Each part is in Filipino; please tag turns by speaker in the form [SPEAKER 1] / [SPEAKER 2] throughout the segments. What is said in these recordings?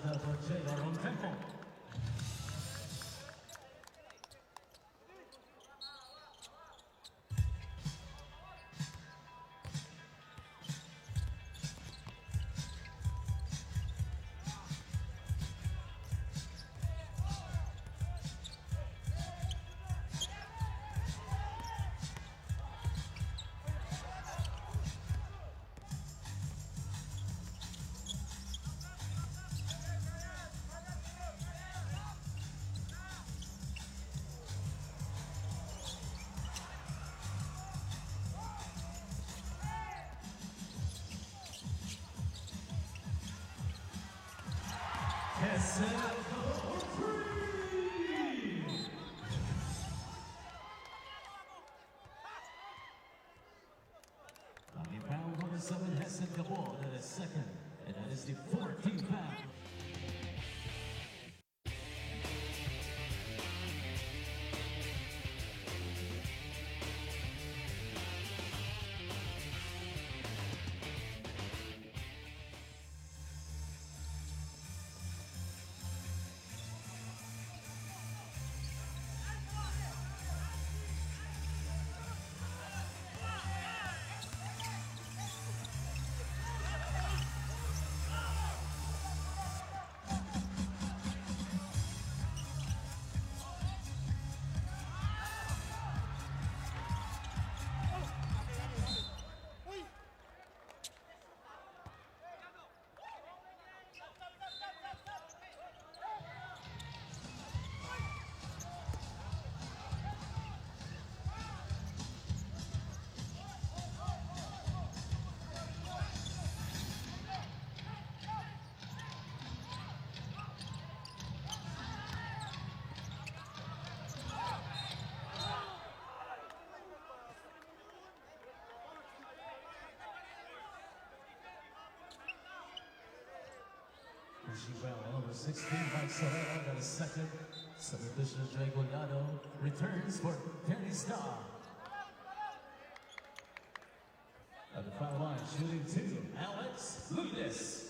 [SPEAKER 1] Tercera portiera on tempo. Coming round number 7 has set the ball at the second, and that is the 14th foul. Well, number 16 by Solera got a second. Substitution Drake Goyado returns for Danny Star. At the foul line, shooting 2, Alex Ludes.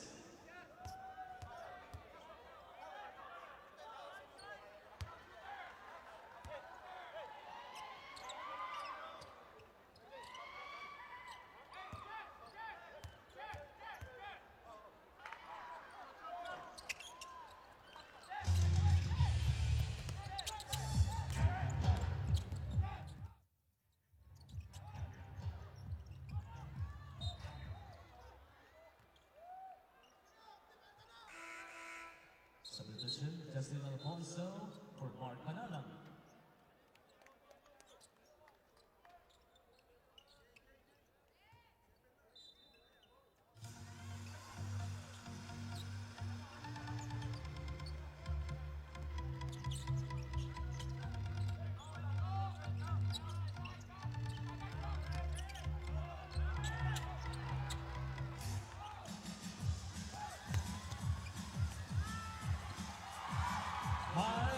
[SPEAKER 1] Substitution, Justin Alfonso for Mark Canalan.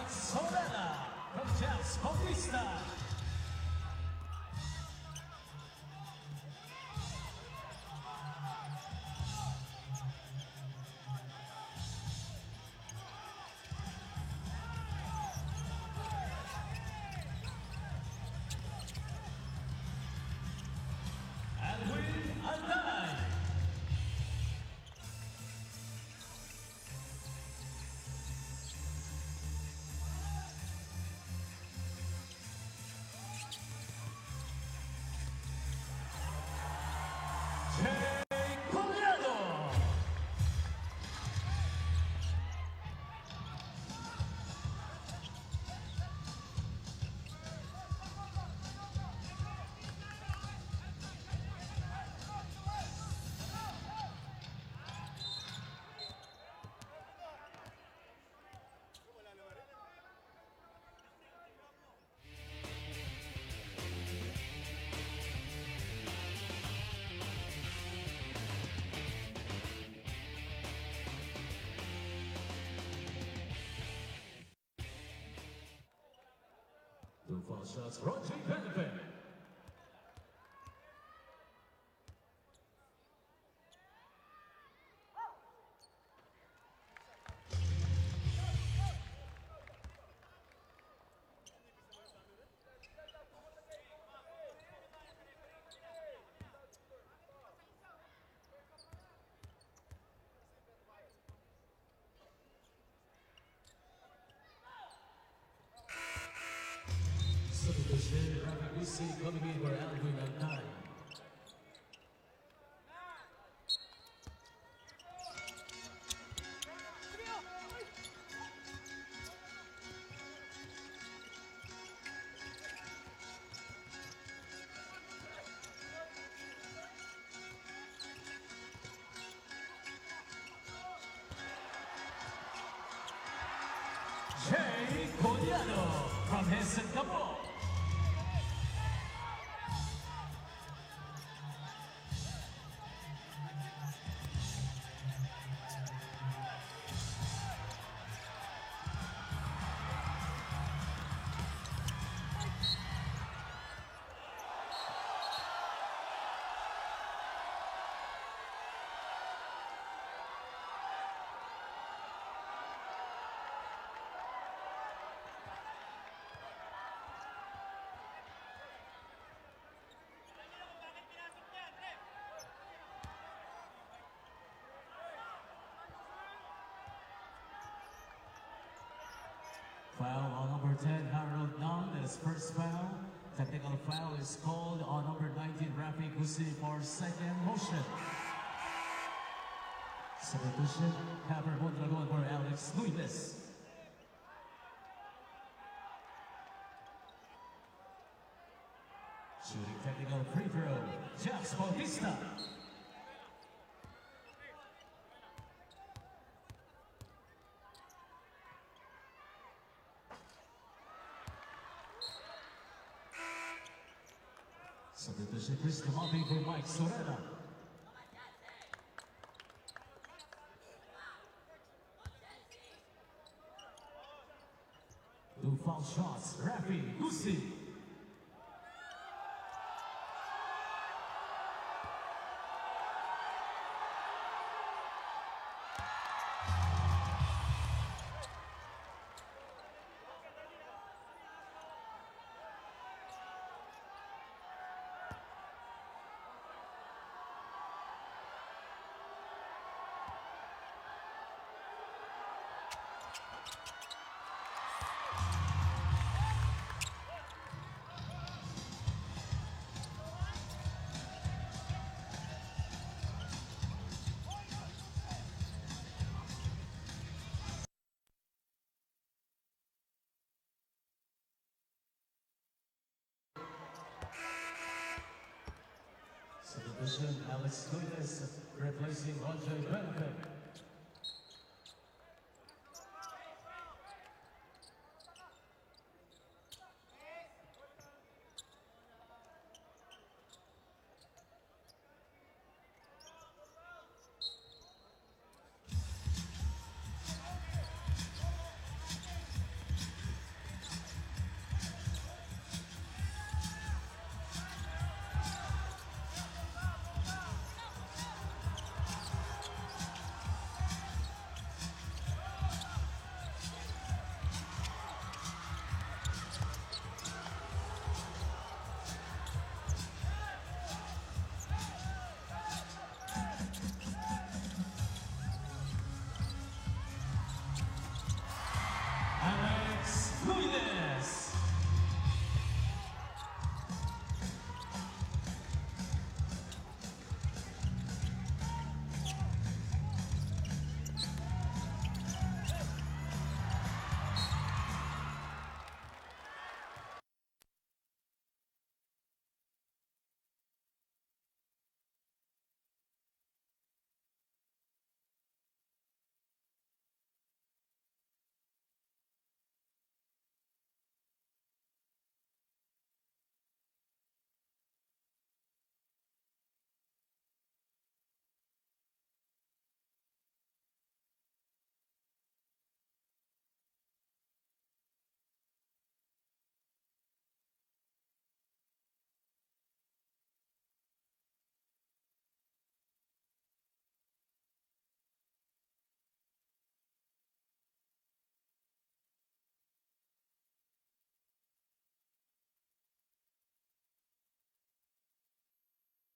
[SPEAKER 1] Solera from Jazz Bautista. And with a 9. Two foul shots, Roger Benefit. Collado from Henson Cabo. Foul on number 10, Harold Nong. His first foul. Technical foul is called on number 19, Rafi Gusi for second motion. Substitution, Haber Mondragon for Alex Luis. Shooting technical free throw, Jax Bautista. Substitution, Chris Kamami for Mike Sorena. Two foul shots, Rafi Gusi. Substitution, Alex Luis replacing Andre Benefit. Alex Luis.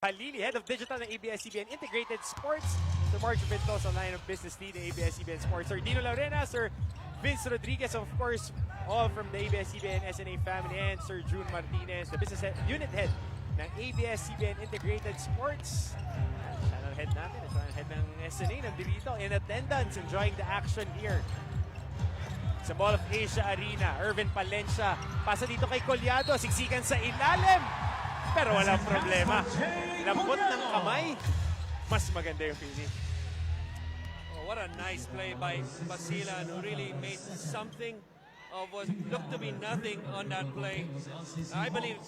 [SPEAKER 2] Halili, Head of Digital ng ABS-CBN Integrated Sports. Sir Mark Ventos, line of business lead ng ABS-CBN Sports. Sir Dino Laurena, Sir Vince Rodriguez, of course, all from the ABS-CBN SNA family, and Sir June Martinez, the business unit head ng ABS-CBN Integrated Sports. Channel head natin, channel head ng SNA, nandito in attendance, enjoying the action here. Sa Mall of Asia Arena, Irvin Palencia, pasa dito kay Collado, siksikan sa ilalim. Pero walang problema. Lambot ng kamay. Mas maganda yung finish.
[SPEAKER 3] Oh, what a nice play by Basilan, who really made something of what looked to be nothing on that play. I believe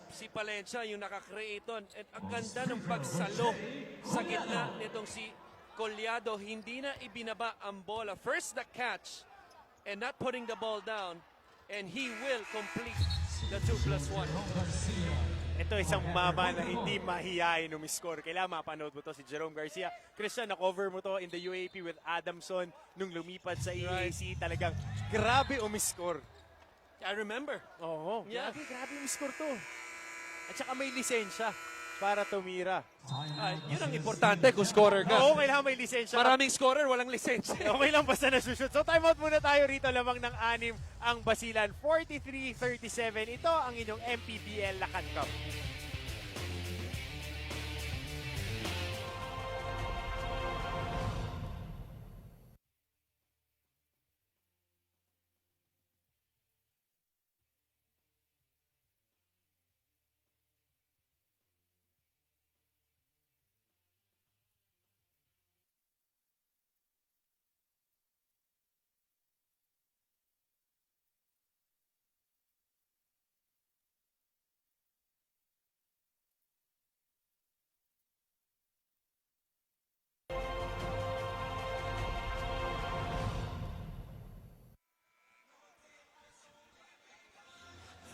[SPEAKER 3] si Palencia yung nakakreate on. At ang ganda ng pagsalo sa gitna nitong si Collado. Hindi na ibinaba ang bola. First the catch and not putting the ball down. And he will complete the 2+1.
[SPEAKER 2] Ito isang mama na hindi mahihayin umiscore. Kailangan mapanood mo to si Jerome Garcia. Christian, na-cover mo to in the UAP with Adamson nung lumipad sa EAC. Talagang grabe umiscore.
[SPEAKER 3] I remember.
[SPEAKER 2] Oo,
[SPEAKER 3] Yeah.
[SPEAKER 2] grabe umiscore to. At saka may lisensya para tumira.
[SPEAKER 3] Yun ang importante kung scorer ka.
[SPEAKER 2] Oo, kailangan may lisensya.
[SPEAKER 3] Maraming scorer, walang lisensya.
[SPEAKER 2] Okay lang basta nasushoot. So timeout muna tayo rito. Lamang ng 6 ang Basilan. 43-37. Ito ang inyong MPBL Lakan Cup.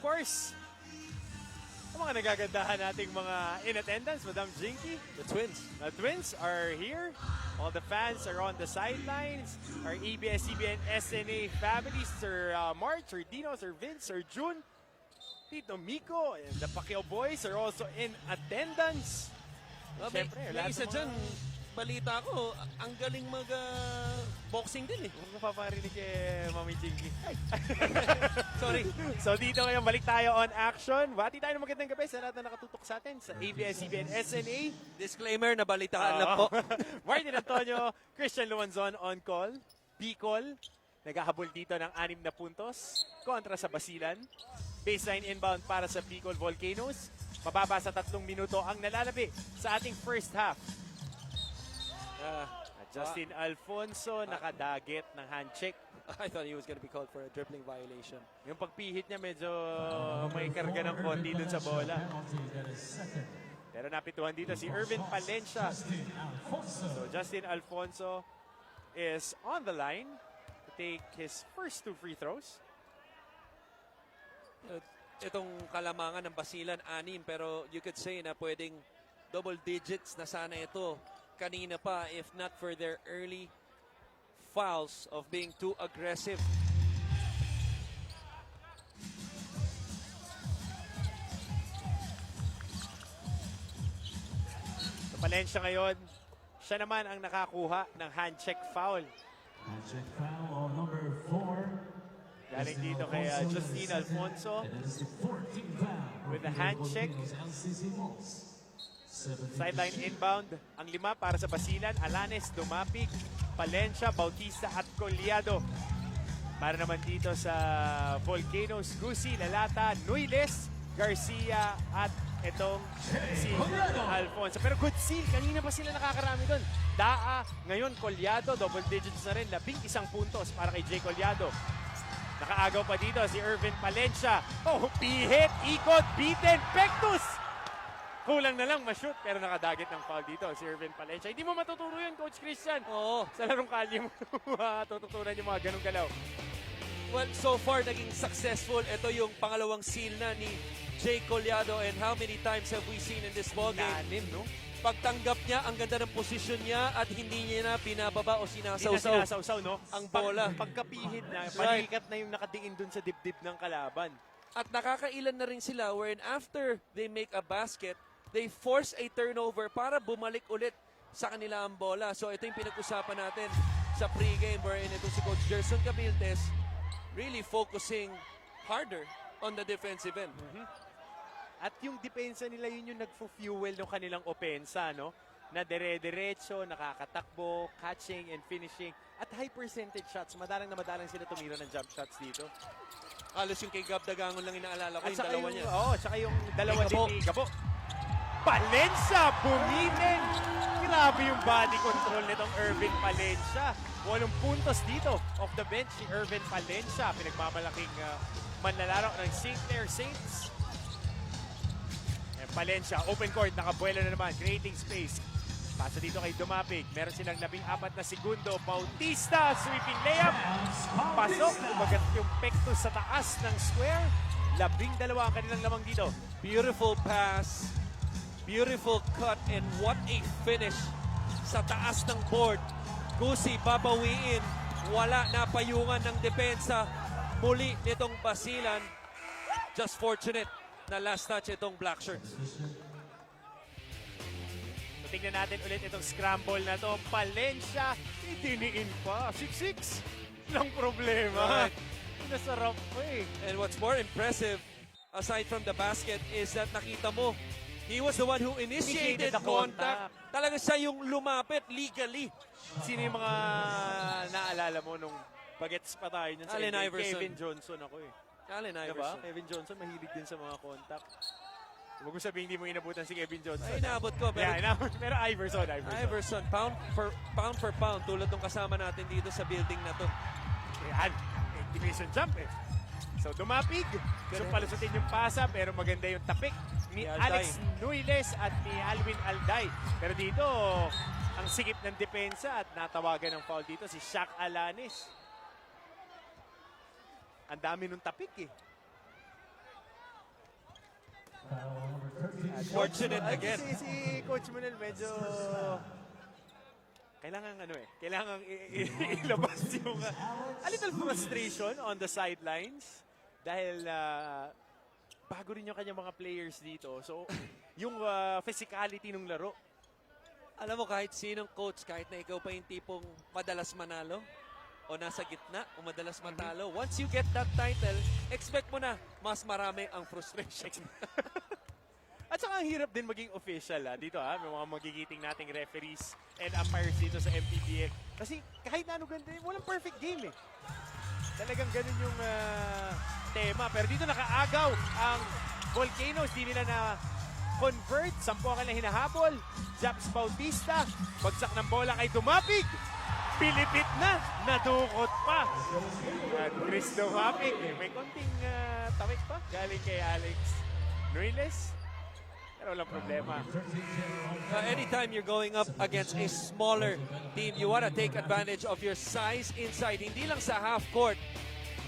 [SPEAKER 2] Of course, ang mga nagagandahan nating mga in attendance, Madam Jinky.
[SPEAKER 3] The Twins.
[SPEAKER 2] The Twins are here. All the fans are on the sidelines. Our ABS-CBN SNA families, Sir March, Sir Dino, Sir Vince, Sir June, Tito Miko, and the Pacquiao boys are also in attendance. Siyempre,
[SPEAKER 3] May
[SPEAKER 2] lahat
[SPEAKER 3] isa
[SPEAKER 2] ng
[SPEAKER 3] dyan, balita ko, ang galing mag-boxing din eh.
[SPEAKER 2] Huwag mo paparinig kay Mami Jinky.
[SPEAKER 3] Sorry.
[SPEAKER 2] So dito ngayon, balik tayo on action. Bati tayo ng magandang gabi sa lahat na nakatutok sa atin sa ABS-CBN SNA.
[SPEAKER 3] Disclaimer, nabalitaan lang po.
[SPEAKER 2] Martin Antonio, Christian Luanzon on call. BICOL, naghahabol dito ng 6 na puntos kontra sa Basilan. Baseline inbound para sa BICOL Volcanoes. Mababa sa 3 minuto ang nalalabi sa ating first half. At Justin Alfonso, nakadagit ng hand check.
[SPEAKER 3] I thought he was going to be called for a dribbling violation.
[SPEAKER 2] Yung pagpihit niya medyo may karga ng konti dun sa bola. Pero napituhan dito si Irvin Palencia. So Justin Alfonso is on the line to take his first 2 free throws.
[SPEAKER 3] Itong kalamangan ng Basilan, 6, pero you could say na pwedeng double digits na sana ito kanina pa if not for their early fouls of being too aggressive.
[SPEAKER 2] So Palencia ngayon, siya naman ang nakakuha ng hand check foul.
[SPEAKER 1] Hand check foul on number 4.
[SPEAKER 2] Galing dito kay Justin Alfonso with the hand check. Sideline inbound. Ang 5 para sa Basilan. Alanes, Dumapig, Palencia, Bautista at Collado. Para naman dito sa Volcanoes, Gusi, Lalata, Nuiles, Garcia at itong si Alfonso. Pero good seal. Kanina pa sila nakakarami doon. Daa, ngayon Collado, double digits na rin. 11 puntos para kay Jay Collado. Nakaagaw pa dito si Irvin Palencia. Oh, pihit, ikot, beaten, pectus! Kulang na lang ma-shoot pero nakadagit ng foul dito si Irvin Palencia. Hindi mo matuturo yun, Coach Christian.
[SPEAKER 3] Oo.
[SPEAKER 2] Sa larong kalye mo matututunan yung mga ganong galaw.
[SPEAKER 3] Well, so far naging successful. Ito yung pangalawang seal na ni Jay Collado, and how many times have we seen in this ballgame?
[SPEAKER 2] 6, no?
[SPEAKER 3] Pagtanggap niya, ang ganda ng posisyon niya at hindi niya na binababa o
[SPEAKER 2] Hindi na
[SPEAKER 3] sinasawsaw
[SPEAKER 2] sinasawsaw, no?
[SPEAKER 3] ang bola.
[SPEAKER 2] Pagkapihit na, palikat na yung nakadiin dun sa dibdib ng kalaban.
[SPEAKER 3] At nakakailan na rin sila wherein after they make a basket, they force a turnover para bumalik ulit sa kanila ang bola. So ito yung pinag-usapan natin sa pregame wherein ito si Coach Gerson Cabiltes really focusing harder on the defensive end.
[SPEAKER 2] At yung depensa nila, yun yung nagfu-fuel ng kanilang opensa, no? Na dire-diretso, nakakatakbo, catching and finishing, at high percentage shots. Madalang na madalang sila tumira ng jump shots dito.
[SPEAKER 3] Halos yung kay Gab Dagangon lang inaalala ko,
[SPEAKER 2] At
[SPEAKER 3] yung dalawa niya.
[SPEAKER 2] Oo, tsaka yung dalawa
[SPEAKER 3] Kay
[SPEAKER 2] din
[SPEAKER 3] Gabo.
[SPEAKER 2] ni Gabo. Palencia, bumiten! Grabe yung body control nitong Irvin Palencia. 8 puntos dito off the bench si Irvin Palencia. Pinagmamalaking manlalaro ng St. Clair Saints. And Palencia, open court, nakabuelo na naman, creating space. Pasa dito kay Dumapig. Meron silang 14 na segundo. Bautista, sweeping layup. Pasok, umagat yung pektus sa taas ng square. 12 ang kanilang lamang dito.
[SPEAKER 3] Beautiful pass, beautiful cut, and what a finish sa taas ng board. Gusi babawiin, wala na payungan ng depensa muli nitong Basilan. Just fortunate na last touch itong Black Shirts.
[SPEAKER 2] So, tingnan natin ulit itong scramble na to. Palencia, itiniin pa. 6-6. Lang problema.
[SPEAKER 3] Right.
[SPEAKER 2] Nasarap pa eh.
[SPEAKER 3] And what's more impressive, aside from the basket, is that nakita mo, he was the one who initiated
[SPEAKER 2] the
[SPEAKER 3] contact. Talaga siya yung lumapit legally.
[SPEAKER 2] Sino yung mga naalala mo nung bagets pa tayo niyan sa
[SPEAKER 3] Allen
[SPEAKER 2] NBA?
[SPEAKER 3] Iverson.
[SPEAKER 2] Kevin Johnson ako eh.
[SPEAKER 3] Allen
[SPEAKER 2] Diba?
[SPEAKER 3] Iverson.
[SPEAKER 2] Kevin Johnson mahilig din sa mga contact. Huwag mo sabihin hindi mo inabutan si Kevin Johnson.
[SPEAKER 3] Ay, inaabot ko. Pero
[SPEAKER 2] Yeah, pero Iverson.
[SPEAKER 3] Iverson, pound for pound, tulad ng kasama natin dito sa building na to.
[SPEAKER 2] Yan. Division jump eh. So Dumapig. Gusto palusutin yung pasa pero maganda yung tapik ni
[SPEAKER 3] Alday.
[SPEAKER 2] Alex Nuiles at ni Alwin Alday. Pero dito, ang sikip ng depensa at natawagan ng foul dito si Shaq Alanis. Ang dami nung tapik eh.
[SPEAKER 3] Fortunate again.
[SPEAKER 2] Si Coach Munel medyo kailangan ilabas yung a little frustration on the sidelines dahil bago rin yung kanyang mga players dito. So, yung physicality ng laro.
[SPEAKER 3] Alam mo, kahit sinong coach, kahit na ikaw pa yung tipong madalas manalo o nasa gitna o madalas matalo, once you get that title, expect mo na mas marami ang frustration.
[SPEAKER 2] At saka ang hirap din maging official dito may mga magigiting nating referees and umpires dito sa MPBL. Kasi kahit na ano ganda, walang perfect game eh. Talagang ganun yung tema. Pero dito nakaagaw ang Volcanoes. Di nila na convert. 10 ang kanilang hinahabol. Japs Bautista. Bagsak ng bola kay Dumapig. Pilipit na. Nadukot pa. At Chris Dumapig. May konting tawik pa. Galing kay Alex Nuiles. Pero walang problema.
[SPEAKER 3] Anytime you're going up against a smaller team, you want to take advantage of your size inside. Hindi lang sa half court.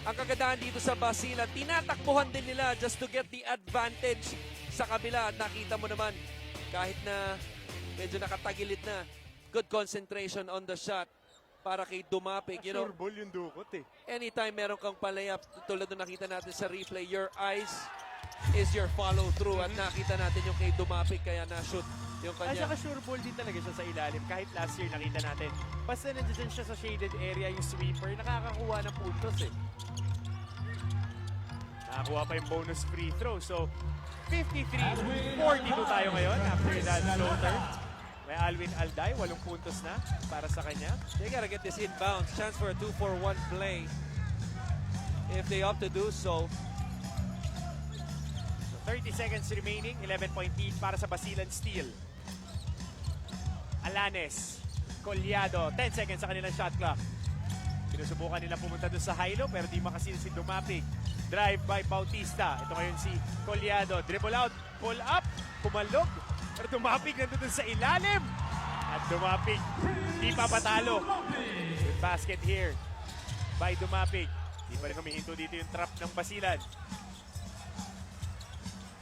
[SPEAKER 3] Ang kagandahan dito sa Basilan, tinatakbuhan din nila just to get the advantage sa kabila. At nakita mo naman, kahit na medyo nakatagilid na, good concentration on the shot para kay Dumapig. You know,
[SPEAKER 2] Sure ball yung dukot eh.
[SPEAKER 3] anytime meron kang palayap, tulad na nakita natin sa replay, your eyes is your follow-through. At nakita natin yung kay Dumapig, kaya na-shoot yung
[SPEAKER 2] At
[SPEAKER 3] kanya.
[SPEAKER 2] saka sure ball din talaga siya sa ilalim. Kahit last year nakita natin. Basta nandiyan siya sa shaded area, yung sweeper, nakakakuha ng puntos eh. Nakakuha pa yung bonus free throw. So, 53-42 tayo ngayon after that floater. May Alwin Alday, 8 puntos na para sa kanya.
[SPEAKER 3] They gotta get this inbounds. Chance for a 2-for-1 play if they opt to do so.
[SPEAKER 2] 30 seconds remaining, 11-point lead para sa Basilan Steel. Alanes, Collado, 10 seconds sa kanilang shot clock. Sinusubukan nila pumunta doon sa high-low pero di makasil si Dumapig. Drive by Bautista. Ito ngayon si Collado. Dribble out, pull up, kumalog. Pero Dumapig nandun doon sa ilalim. At Dumapig, di pa patalo. Good basket here by Dumapig. Di pa rin humihinto dito yung trap ng Basilan.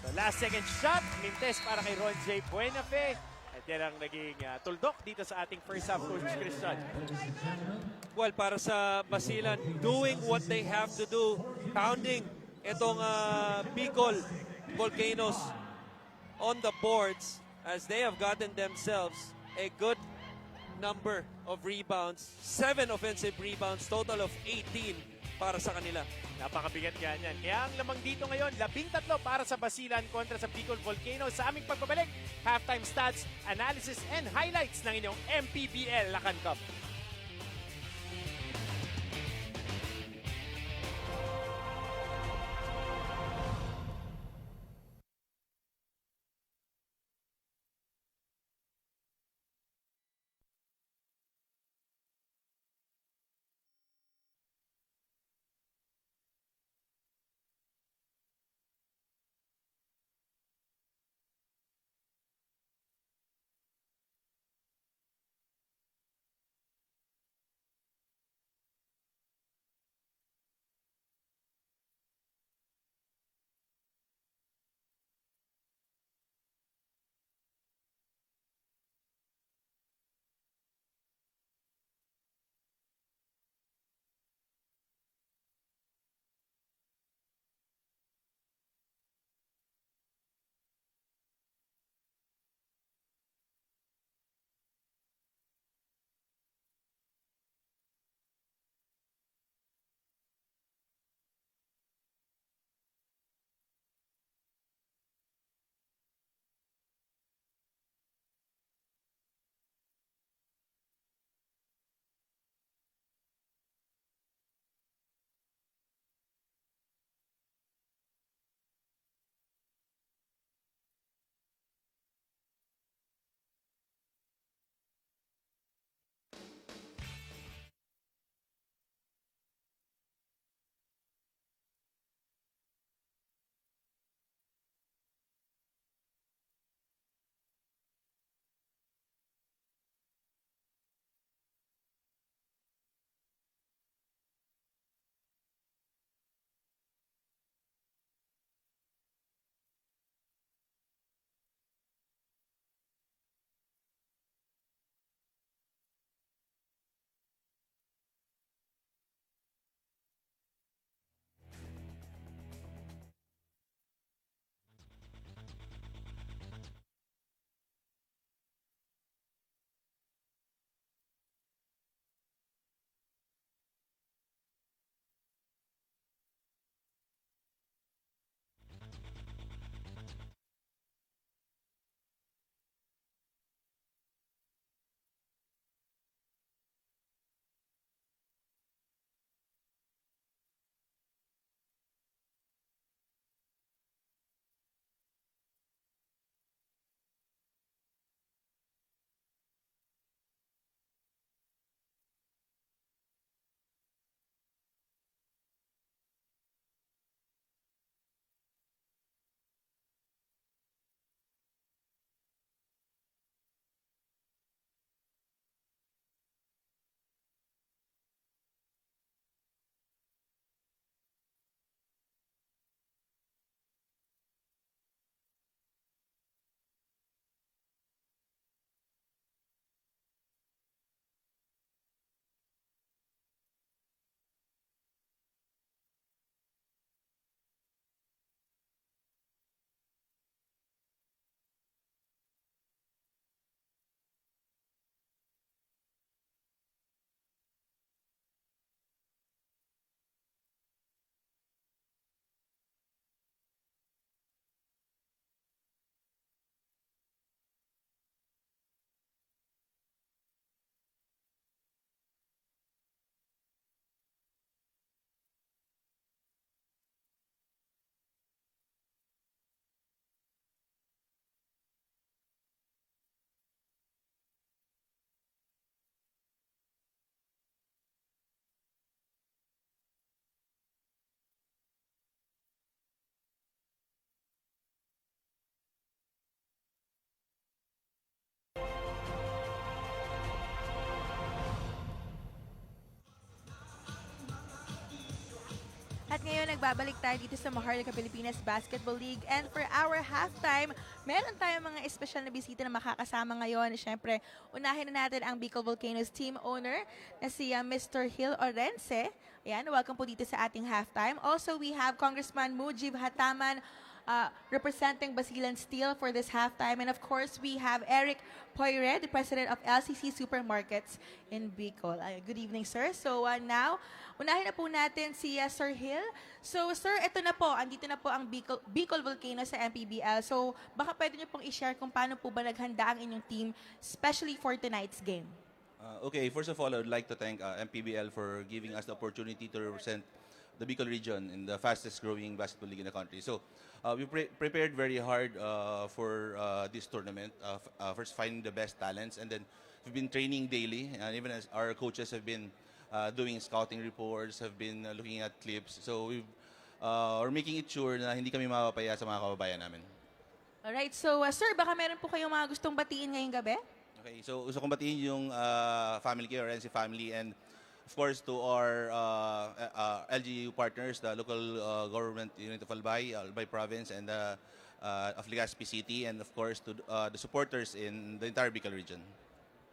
[SPEAKER 2] So last second shot, mintes para kay Ron J. Buenafe. At yan ang naging tuldok dito sa ating first half, Coach Christian.
[SPEAKER 3] Well, para sa Basilan, doing what they have to do, pounding itong BICOL Volcanoes on the boards as they have gotten themselves a good number of rebounds. 7 offensive rebounds, total of 18 para sa kanila.
[SPEAKER 2] Napakabigat nga niyan. Kaya ang lamang dito ngayon, 13 para sa Basilan kontra sa BICOL Volcanoes. Sa aming pagbabalik, halftime stats, analysis, and highlights ng inyong MPBL Lakan Cup.
[SPEAKER 4] ngayon nagbabalik tayo dito sa Maharlika Pilipinas Basketball League. And for our halftime, meron tayong mga espesyal na bisita na makakasama ngayon. Siyempre, unahin na natin ang Bicol Volcanoes team owner na si Mr. Hill Orense. Ayan, welcome po dito sa ating halftime. Also, we have Congressman Mujib Hataman, representing Basilan Steel for this halftime. And of course, we have Eric Poire, the president of LCC Supermarkets in Bicol. Good evening, sir. So now, unahin na po natin si Sir Hill. So sir, ito na po, andito na po ang Bicol Volcano sa MPBL. So baka pwede niyo pong i-share kung paano po ba naghanda ang inyong team, especially for tonight's game.
[SPEAKER 5] Okay, first of all, I would like to thank MPBL for giving us the opportunity to represent the Bicol region in the fastest growing basketball league in the country. So we prepared very hard for this tournament, first finding the best talents, and then we've been training daily, and even as our coaches have been doing scouting reports, have been looking at clips. So we're making it sure na hindi kami mapapaya sa mga kababayan namin.
[SPEAKER 4] Alright, so sir, baka meron po kayong mga gustong batiin ngayong gabi?
[SPEAKER 5] Okay, so gusto kong batiin yung family ko, Orense family, and of course to our LGU partners, the local government unit of Albay province, and of Legazpi City, and of course to the supporters in the entire Bicol region.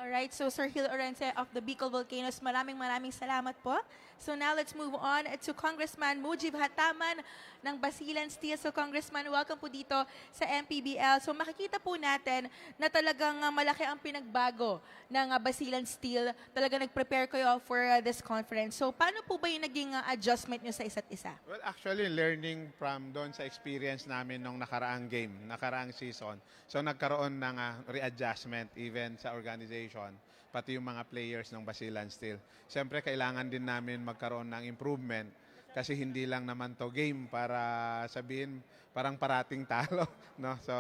[SPEAKER 4] Alright, so Sir Hill Orense of the Bicol Volcanoes, maraming salamat po. So now let's move on to Congressman Mujib Hataman ng Basilan Steel. So Congressman, welcome po dito sa MPBL. So makikita po natin na talagang malaki ang pinagbago ng Basilan Steel. Talagang nag-prepare kayo for this conference. So paano po ba yung naging adjustment nyo sa isa't isa?
[SPEAKER 6] Well, actually, learning from doon sa experience namin nung nakaraang game, nakaraang season. So nagkaroon ng readjustment even sa organization, pati yung mga players ng Basilan Steel. Siyempre, kailangan din namin magkaroon ng improvement kasi hindi lang naman to game para sabihin parang parating talo. No? So,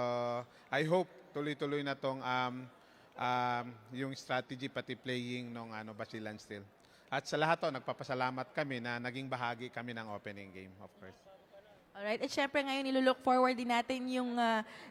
[SPEAKER 6] I hope tuloy-tuloy na tong yung strategy pati playing ng Basilan Steel. At sa lahat to, nagpapasalamat kami na naging bahagi kami ng opening game, of course.
[SPEAKER 4] Alright, at syempre ngayon nilulook forward din natin yung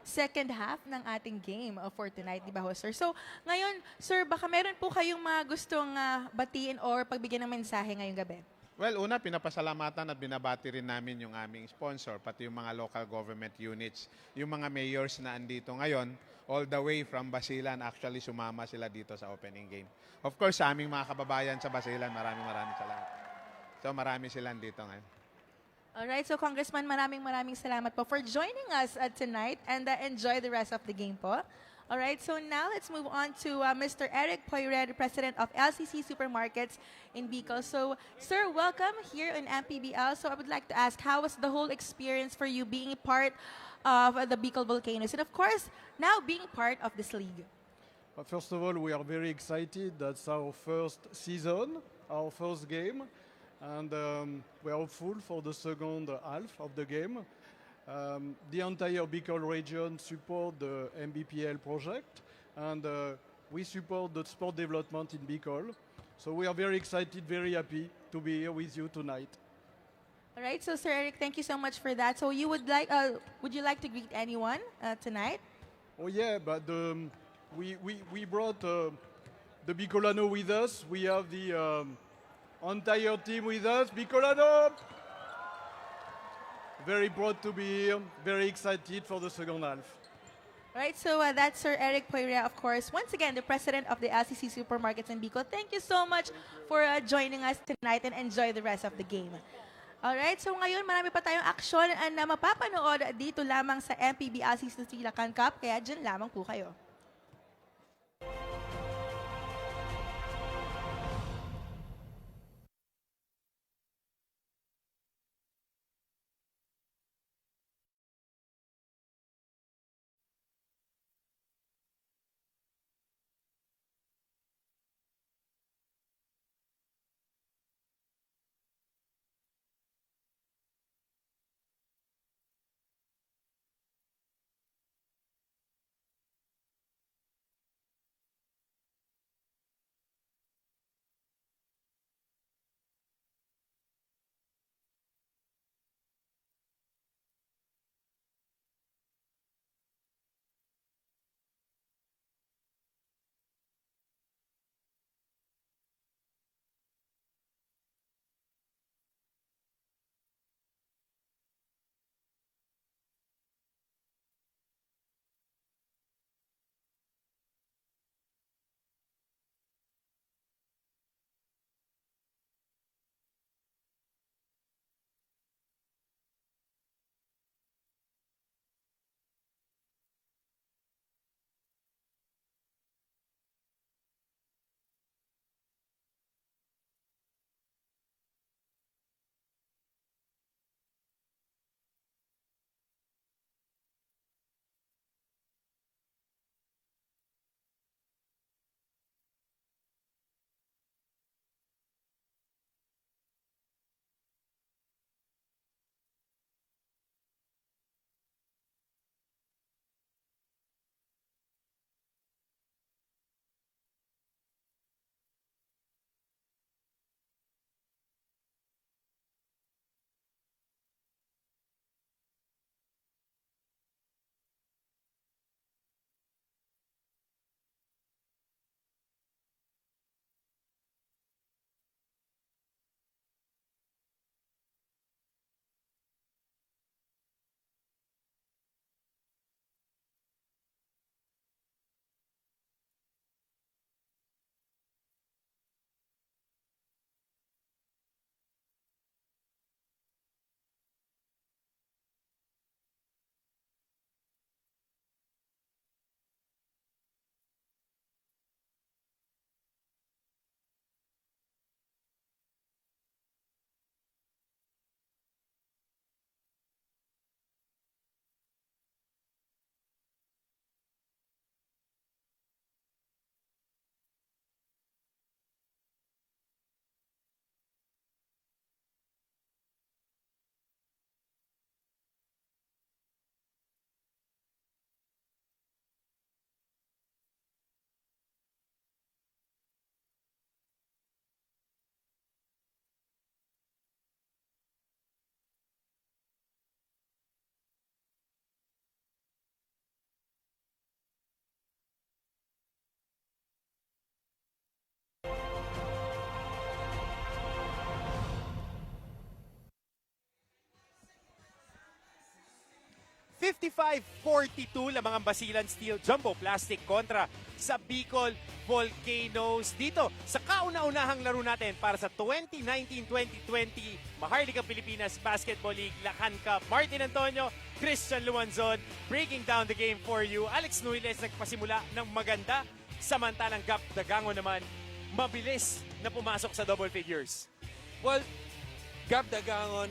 [SPEAKER 4] second half ng ating game for tonight, di ba ho, sir? So, ngayon, sir, baka meron po kayong mga gustong batiin or pagbigyan ng mensahe ngayong gabi?
[SPEAKER 6] Well, una, pinapasalamatan at binabati rin namin yung aming sponsor, pati yung mga local government units, yung mga mayors na andito ngayon, all the way from Basilan, actually sumama sila dito sa opening game. Of course, sa aming mga kababayan sa Basilan, maraming salamat. So, marami silang dito ngayon.
[SPEAKER 4] Alright, so Congressman, maraming salamat po for joining us tonight and enjoy the rest of the game po. Alright, so now let's move on to Mr. Eric Poire, President of LCC Supermarkets in Bicol. So, sir, welcome here in MPBL. So I would like to ask, how was the whole experience for you being part of the Bicol Volcanoes and of course, now being part of this league?
[SPEAKER 7] First of all, we are very excited. That's our first season, our first game. And we are hopeful for the second half of the game. The entire Bicol region support the MBPL project, and we support the sport development in Bicol. So we are very excited, very happy to be here with you tonight.
[SPEAKER 4] All right, so Sir Eric, thank you so much for that. So you would you like to greet anyone tonight?
[SPEAKER 7] Oh yeah, but we brought the Bicolano with us. We have the entire team with us. Bicolano! Very proud to be here, very excited for the second half.
[SPEAKER 4] Right, so that's Sir Eric Poire, of course. Once again, the president of the LCC Supermarkets in Bicol. Thank you so much for joining us tonight and enjoy the rest of the game. Alright, so ngayon marami pa tayong aksyon na mapapanood dito lamang sa MPB LCC Silakan Cup, kaya dyan lamang po kayo.
[SPEAKER 2] 55-42 lamang ang Basilan Steel Jumbo Plastic kontra sa BICOL Volcanoes. Dito sa kauna-unahang laro natin para sa 2019-2020 Maharlika Pilipinas Basketball League Lakan Cup. Martin Antonio, Christian Luanzon breaking down the game for you. Alex Nuiles nagpasimula ng maganda, samantalang Gap Dagango naman mabilis na pumasok sa double figures.
[SPEAKER 3] Well, Gab Dagangon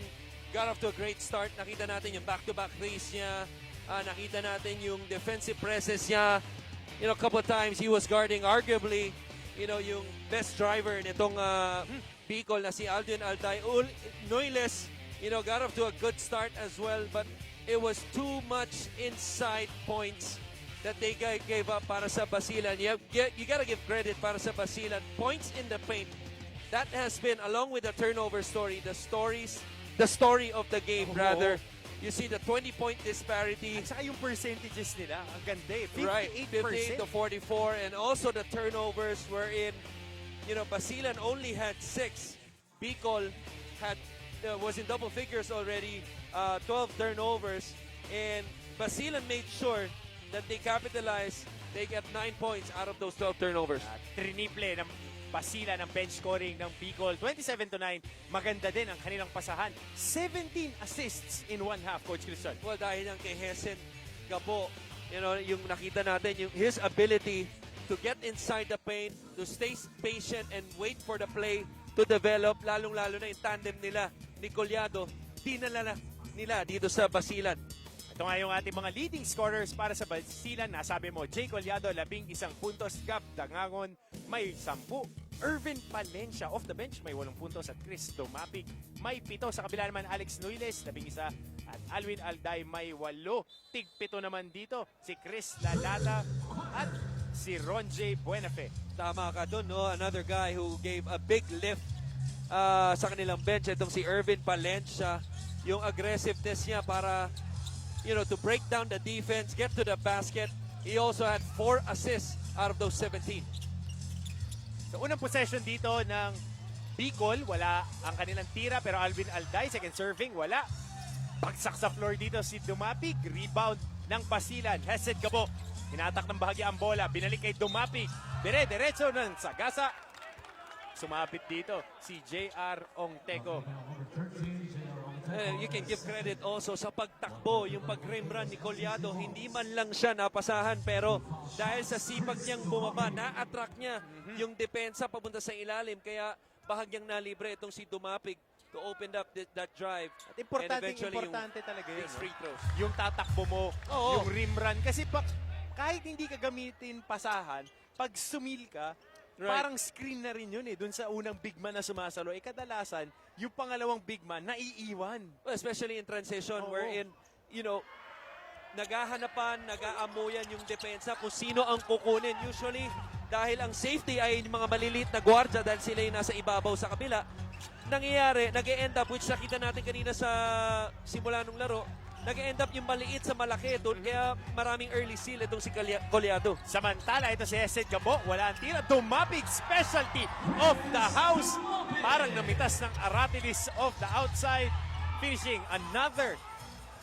[SPEAKER 3] got off to a great start. Nakita natin yung back-to-back threes niya. Nakita natin yung defensive presses niya. You know, a couple of times he was guarding arguably, you know, yung best driver nitong Bicol na si Aldwin Alday. Noiles, you know, got off to a good start as well, but it was too much inside points that they gave up para sa Basilan. You gotta give credit para sa Basilan. Points in the paint. That has been, along with the turnover story, the story of the game, rather. You see the 20-point disparity.
[SPEAKER 2] At saka yung percentages nila, ang ganda eh. 58%.
[SPEAKER 3] Right, 58 to 44. And also the turnovers were in, you know, Basilan only had 6. Bicol was in double figures already, 12 turnovers. And Basilan made sure that they capitalized. They get 9 points out of those 12 turnovers.
[SPEAKER 2] Triniple ng Basilan ng bench scoring ng Bicol. 27-9. Maganda din ang kanilang pasahan. 17 assists in one half, Coach Cristian.
[SPEAKER 3] Well, dahil lang kay Hesen Gabo, you know, yung nakita natin, his ability to get inside the paint, to stay patient and wait for the play to develop, lalong-lalo na yung tandem nila ni Collado, dinala nila dito sa Basilan.
[SPEAKER 2] Ito nga yung ating mga leading scorers para sa Basilan. Nasabi mo, Jay Collado, 11 puntos. Gab Dangangon, may 10. Irvin Palencia, off the bench, may 8 puntos. At Chris Domapig, may 7. Sa kabila naman, Alex Nuiles, 11. At Alwin Alday, may 8. Tig-7 naman dito, si Chris Lalata at si Ron J. Buenafe.
[SPEAKER 3] Tama ka doon, no? Another guy who gave a big lift sa kanilang bench. Itong si Irvin Palencia, yung aggressiveness niya para, you know, to break down the defense, get to the basket. He also had 4 assists out of those 17.
[SPEAKER 2] Sa unang possession dito ng Bicol, wala ang kanilang tira, pero Alvin Alday, second serving, wala. Pagsak sa floor dito si Dumapig, rebound ng Basilan. Hesed Gabo, hinatak ng bahagya ang bola, binalik kay Dumapig. Dire-diretso ng Sagasa. Sumapit dito si J.R. Ongteco.
[SPEAKER 3] You can give credit also sa pagtakbo, yung pag-rim run ni Collado. Hindi man lang siya napasahan, pero dahil sa sipag niyang bumaba, na-attract niya yung depensa papunta sa ilalim. Kaya bahagyang nalibre itong si Dumapig to open up that drive.
[SPEAKER 2] At importante talaga yun. Free throws. Yung tatakbo mo, yung rim run. Kasi kahit hindi ka gamitin pasahan, pag sumil ka, parang screen na rin yun eh. Doon sa unang big man na sumasalo. Kadalasan, yung pangalawang big man, naiiwan.
[SPEAKER 3] Well, especially in transition, wherein, you know, naghahanapan, nag-aamuyan yung depensa kung sino ang kukunin. Usually, dahil ang safety ay mga maliliit na gwardya dahil sila yung nasa ibabaw sa kabila, nangyayari, nag-e-end up, which nakita natin kanina sa simula ng laro, nag-e-end up yung maliit sa malaki doon, kaya maraming early steal itong si Collado.
[SPEAKER 2] Samantala, ito si Hesed Gabo, wala ang tira. Dumapig, specialty of the house. Parang namitas ng Aratilis of the outside. Finishing another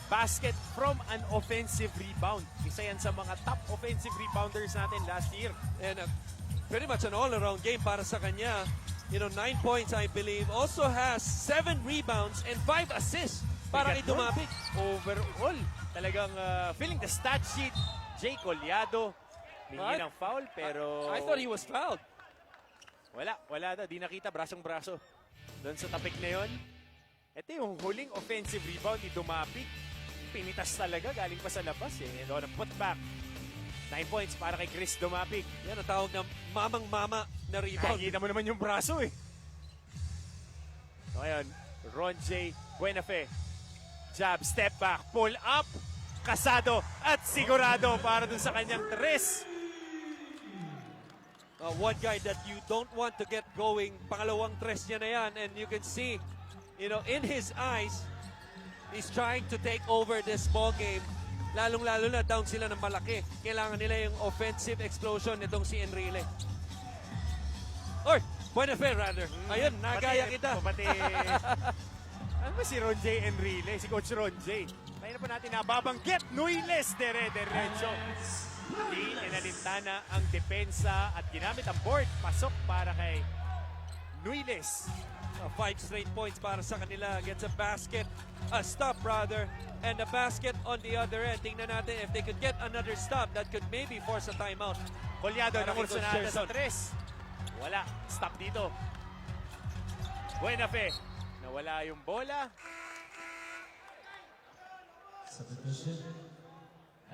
[SPEAKER 2] basket from an offensive rebound. Isa yan sa mga top offensive rebounders natin last year.
[SPEAKER 3] And pretty much an all-around game para sa kanya. You know, 9 points, I believe. Also has 7 rebounds and 5 assists para kay Dumapig.
[SPEAKER 2] Overall, talagang filling the stat sheet. Jay Collado, hindi ng foul, pero
[SPEAKER 3] I thought he was fouled.
[SPEAKER 2] Wala daw. Di nakita, brasong-braso. Doon sa tapik na yon. Ito yung huling offensive rebound ni Dumapig. Pinitas talaga, galing pa sa labas eh. And on a putback. 9 points para kay Chris Dumapig.
[SPEAKER 3] Yan ang tawag ng mamang-mama na rebound.
[SPEAKER 2] Nakikita mo naman yung braso eh. So ngayon, Ron J. Buenafe. Jab, step back, pull up, kasado at sigurado para dun sa kanyang 3.
[SPEAKER 3] One guy that you don't want to get going, pangalawang 3 niya na yan, and you can see, you know, in his eyes, he's trying to take over this ball game. Lalong-lalo na down sila ng malaki. Kailangan nila yung offensive explosion nitong si Enrile. Or, Buenafe rather. Ayun, nagaya kita.
[SPEAKER 2] Pati, ano ba si Ron J. Enrile? Si Coach Ron J. Kanina pa natin nababanggit, Nuiles dire-diretso. Di inalintana ang depensa at ginamit ang board. Pasok para kay Nuiles.
[SPEAKER 3] 5 straight points para sa kanila. Gets a basket, a stop rather, and a basket on the other end. Tingnan natin if they could get another stop that could maybe force a timeout.
[SPEAKER 2] Kolyado na
[SPEAKER 3] Para kay
[SPEAKER 2] kurso
[SPEAKER 3] Coach
[SPEAKER 2] na sa
[SPEAKER 3] Gerson.
[SPEAKER 2] 3. Wala. Stop dito. Buena fe. Nawala yung bola.
[SPEAKER 1] Substitution.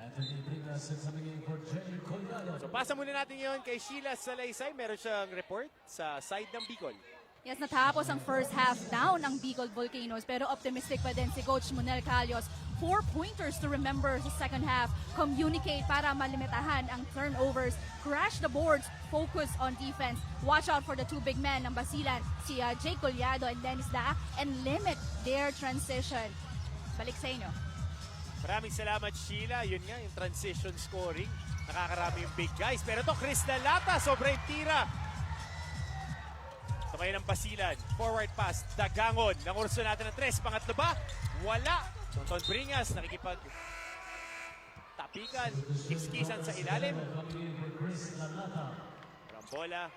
[SPEAKER 1] Anthony Bringas is coming in for Jay Collado.
[SPEAKER 2] So pasa muna natin yon kay Sheila Salaysay. Meron siyang report sa side ng Bicol.
[SPEAKER 8] Yes, natapos ang first half down ang Bicol Volcanoes pero optimistic pa din si Coach Monel Calios. 4 pointers to remember sa second half. Communicate para malimitahan ang turnovers. Crash the boards. Focus on defense. Watch out for the 2 big men ng Basilan, si Jay Collado and Dennis Daa, and limit their transition. Balik sa inyo.
[SPEAKER 2] Maraming salamat, Sheila. Yun nga, yung transition scoring. Nakakarami yung big guys. Pero to, Chris Dalata, sobrang tira. Ito kayo ng Basilan. Forward pass, Dagangon. Nangurso natin ng 3. Pangatlo ba? Wala. Tonton Bringas, nakikipag tapikan. Kiskisan sa ilalim. Rambola.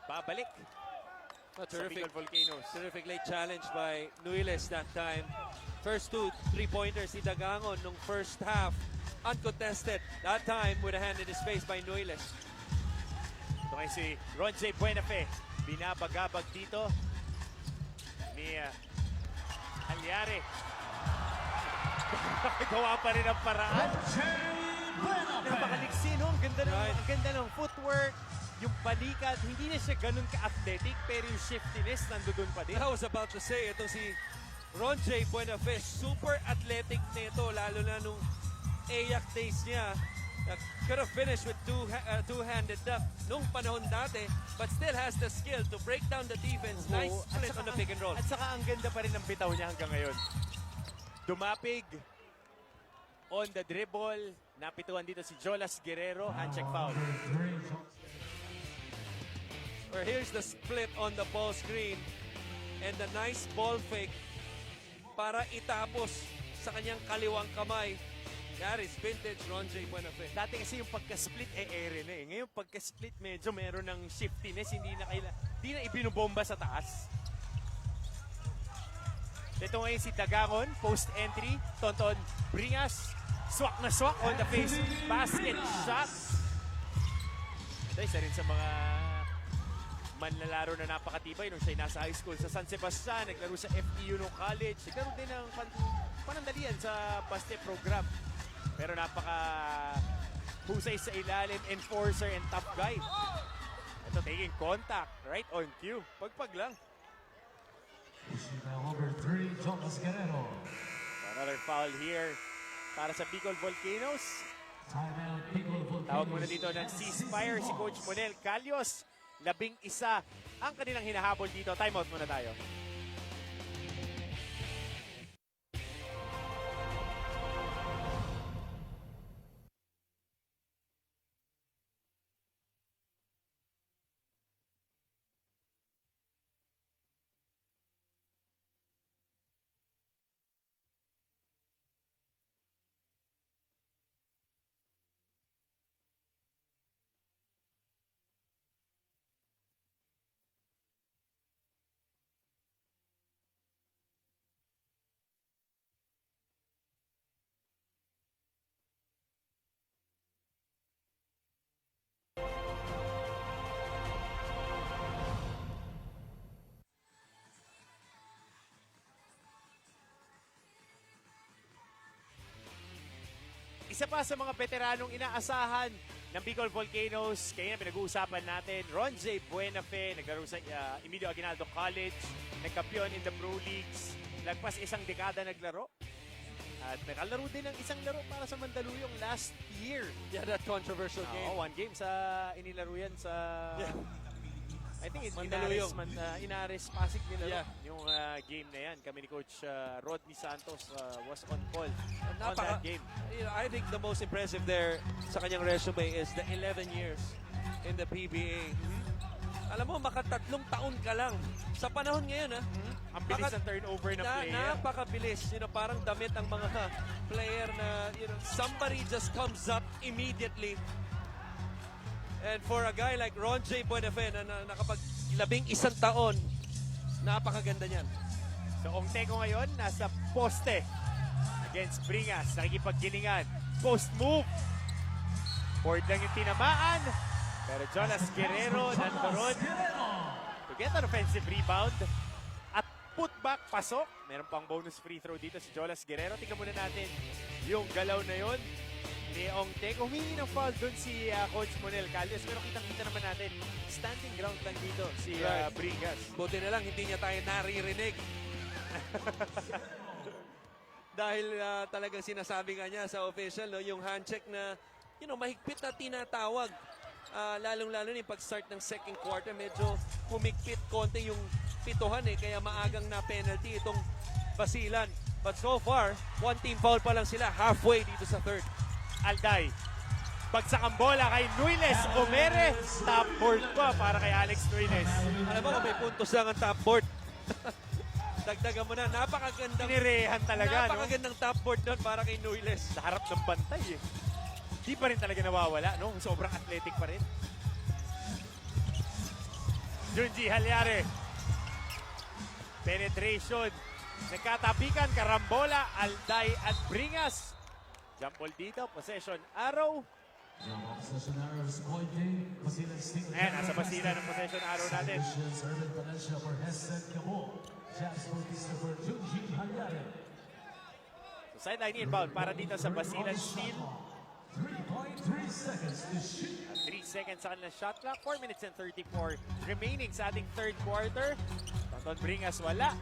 [SPEAKER 2] Babalik.
[SPEAKER 3] Terrific.
[SPEAKER 2] Bicol Volcanoes.
[SPEAKER 3] Terrific late challenge by Nuiles that time. First 2 3-pointers ni Dagangon nung first half. Uncontested. That time with a hand in his face by Nuiles.
[SPEAKER 2] Ito kayo si Ron J. Buenafe. Binabagabag dito ni Alyare. Gawa pa rin ang paraan. Napakaliksi, no? Ang ganda ng footwork. Yung balikat, hindi na siya ganun ka-athletic, pero yung shiftiness nandoon pa din.
[SPEAKER 3] I was about to say, itong si Ron J. Buenafe, super athletic nito, lalo na nung AYAC days niya. Could have finished with two-handed dunk nung panahon dati, but still has the skill to break down the defense. Nice split on the pick and roll.
[SPEAKER 2] At saka ang ganda pa rin ng bitaw niya hanggang ngayon. Dumapig, on the dribble, napituan dito si Jolas Guerrero, hand check foul.
[SPEAKER 3] Or here's the split on the ball screen and the nice ball fake para itapos sa kanyang kaliwang kamay. That is vintage Ron J. Buenafe.
[SPEAKER 2] Dati kasi yung pagka-split ere na eh. Ngayon pagka-split medyo meron ng shiftiness, hindi na ibinubomba sa taas. Ito ngayon si Dagangon, post entry, Tonton Bringas, swak na swak on the face, basket shot. Ito isa rin sa mga manlalaro na napakatibay nung siya nasa high school sa San Sebastian, naglaro sa FEU nung college, naglaro din ng panandalian sa Baste program. Pero napaka husay sa ilalim, enforcer and tough guy. Ito taking contact, right on cue. Pagpag lang.
[SPEAKER 1] Now number 3, Jonas Guerrero.
[SPEAKER 2] Another foul here para sa Bicol Volcanoes.
[SPEAKER 1] Timeout, Bicol Volcanoes.
[SPEAKER 2] Tawag muna dito ng ceasefire si Coach Monel Calios. 11 ang kanilang hinahabol dito. Timeout muna tayo. Isa pa sa mga veteranong inaasahan ng Bicol Volcanoes, kaya pinag-uusapan natin, Ron J. Buenafe, naglaro sa Emilio Aguinaldo College, nagkampiyon in the Pro Leagues, lagpas isang dekada naglaro. At nakalaro din ng isang laro para sa Mandaluyong last year.
[SPEAKER 3] Yeah, that controversial game.
[SPEAKER 2] One game sa inilaro yan sa... I think
[SPEAKER 3] Mandaluyong.
[SPEAKER 2] Inares Pasig nilaro.
[SPEAKER 3] Yeah.
[SPEAKER 2] Yung game na yan. Kami ni Coach Rodney Santos was on call on that game.
[SPEAKER 3] You know, I think the most impressive there sa kanyang resume is the 11 years in the PBA. Alam mo, makatatlong taon ka lang. Sa panahon ngayon, ha?
[SPEAKER 2] Ang bilis ng turnover ng player.
[SPEAKER 3] Napakabilis. Parang damit ang mga player na, somebody just comes up immediately. And for a guy like Ron J. Buenafe na nakapag-11 taon, napakaganda niyan.
[SPEAKER 2] So, Ongtego ngayon, nasa poste against Bringas. Nakikipaggilingan. Post move. Forward lang yung tinamaan. Pero Jonas Guerrero nandoon to get an offensive rebound. At putback, pasok. Meron pang bonus free throw dito si Jonas Guerrero. Tingnan muna natin yung galaw na yon ni Ongtego. Humingi ng foul dun si Coach Monel Calles. Pero kitang-kita naman natin, standing ground lang dito si Bringas.
[SPEAKER 3] Buti na lang, hindi niya tayo naririnig. Dahil talagang sinasabi nga niya sa official, yung hand check na mahigpit na tinatawag. Lalong-lalo yung pag-start ng second quarter, medyo humigpit konti yung pituhan kaya maagang na penalty itong Basilan. But so far, one team foul pa lang sila halfway dito sa third.
[SPEAKER 2] Alday. Bagsak ang bola kay Nuiles. Omere. Top board pa para kay Alex Nuiles.
[SPEAKER 3] Alam mo, may puntos lang ang top board. Dagdagan mo na. Napakagandang
[SPEAKER 2] Tinirehan talaga,
[SPEAKER 3] napakagandang top board doon para kay Nuiles.
[SPEAKER 2] Sa harap ng bantay Di pa rin talaga nawawala, no? Sobrang athletic pa rin. Junji Halyare. Penetration. Nagkatapikan, karambola, Alday at Bringas. Jump ball dito, possession arrow. Ayan, nasa Basilan ng possession arrow natin. So sideline inbound para dito sa Basilan steal.
[SPEAKER 1] 3.3 seconds to shoot.
[SPEAKER 2] 3 seconds sa kanilang shot clock. 4 minutes and 34 remaining sa ating third quarter. Tonton Bringas wala.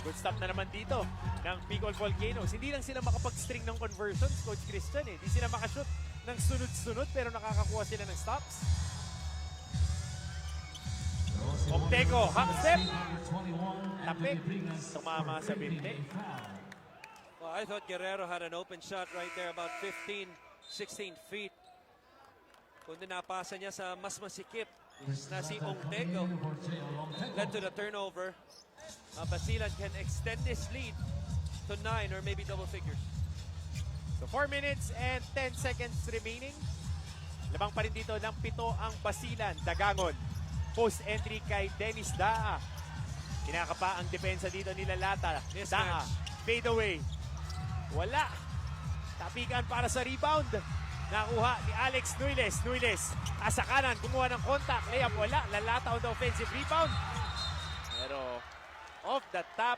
[SPEAKER 2] Good stop na naman dito ng BICOL Volcanoes. Hindi lang sila makapag-string ng conversions, Coach Christian. Hindi sila makashoot ng sunod-sunod pero nakakakuha sila ng stops. Ongtego, hop step. Tapik. Tumama sa binte.
[SPEAKER 3] Well, I thought Guerrero had an open shot right there about 15, 16 feet. Kundi napasa niya sa mas masikip na si Ongtego. Led to the turnover. Basilan can extend this lead to 9 or maybe double figures.
[SPEAKER 2] So 4 minutes and 10 seconds remaining. Lamang pa rin dito ng 7 ang Basilan. Dagangon. Post entry kay Dennis Daa. Kinakapa ang depensa dito nila Lata. Daa. Fade away. Wala. Tapikan para sa rebound. Nakuha ni Alex Nuiles. Nuiles. Asa kanan. Kumuha ng contact. Layup wala. Lalata on the offensive rebound. Pero off the top.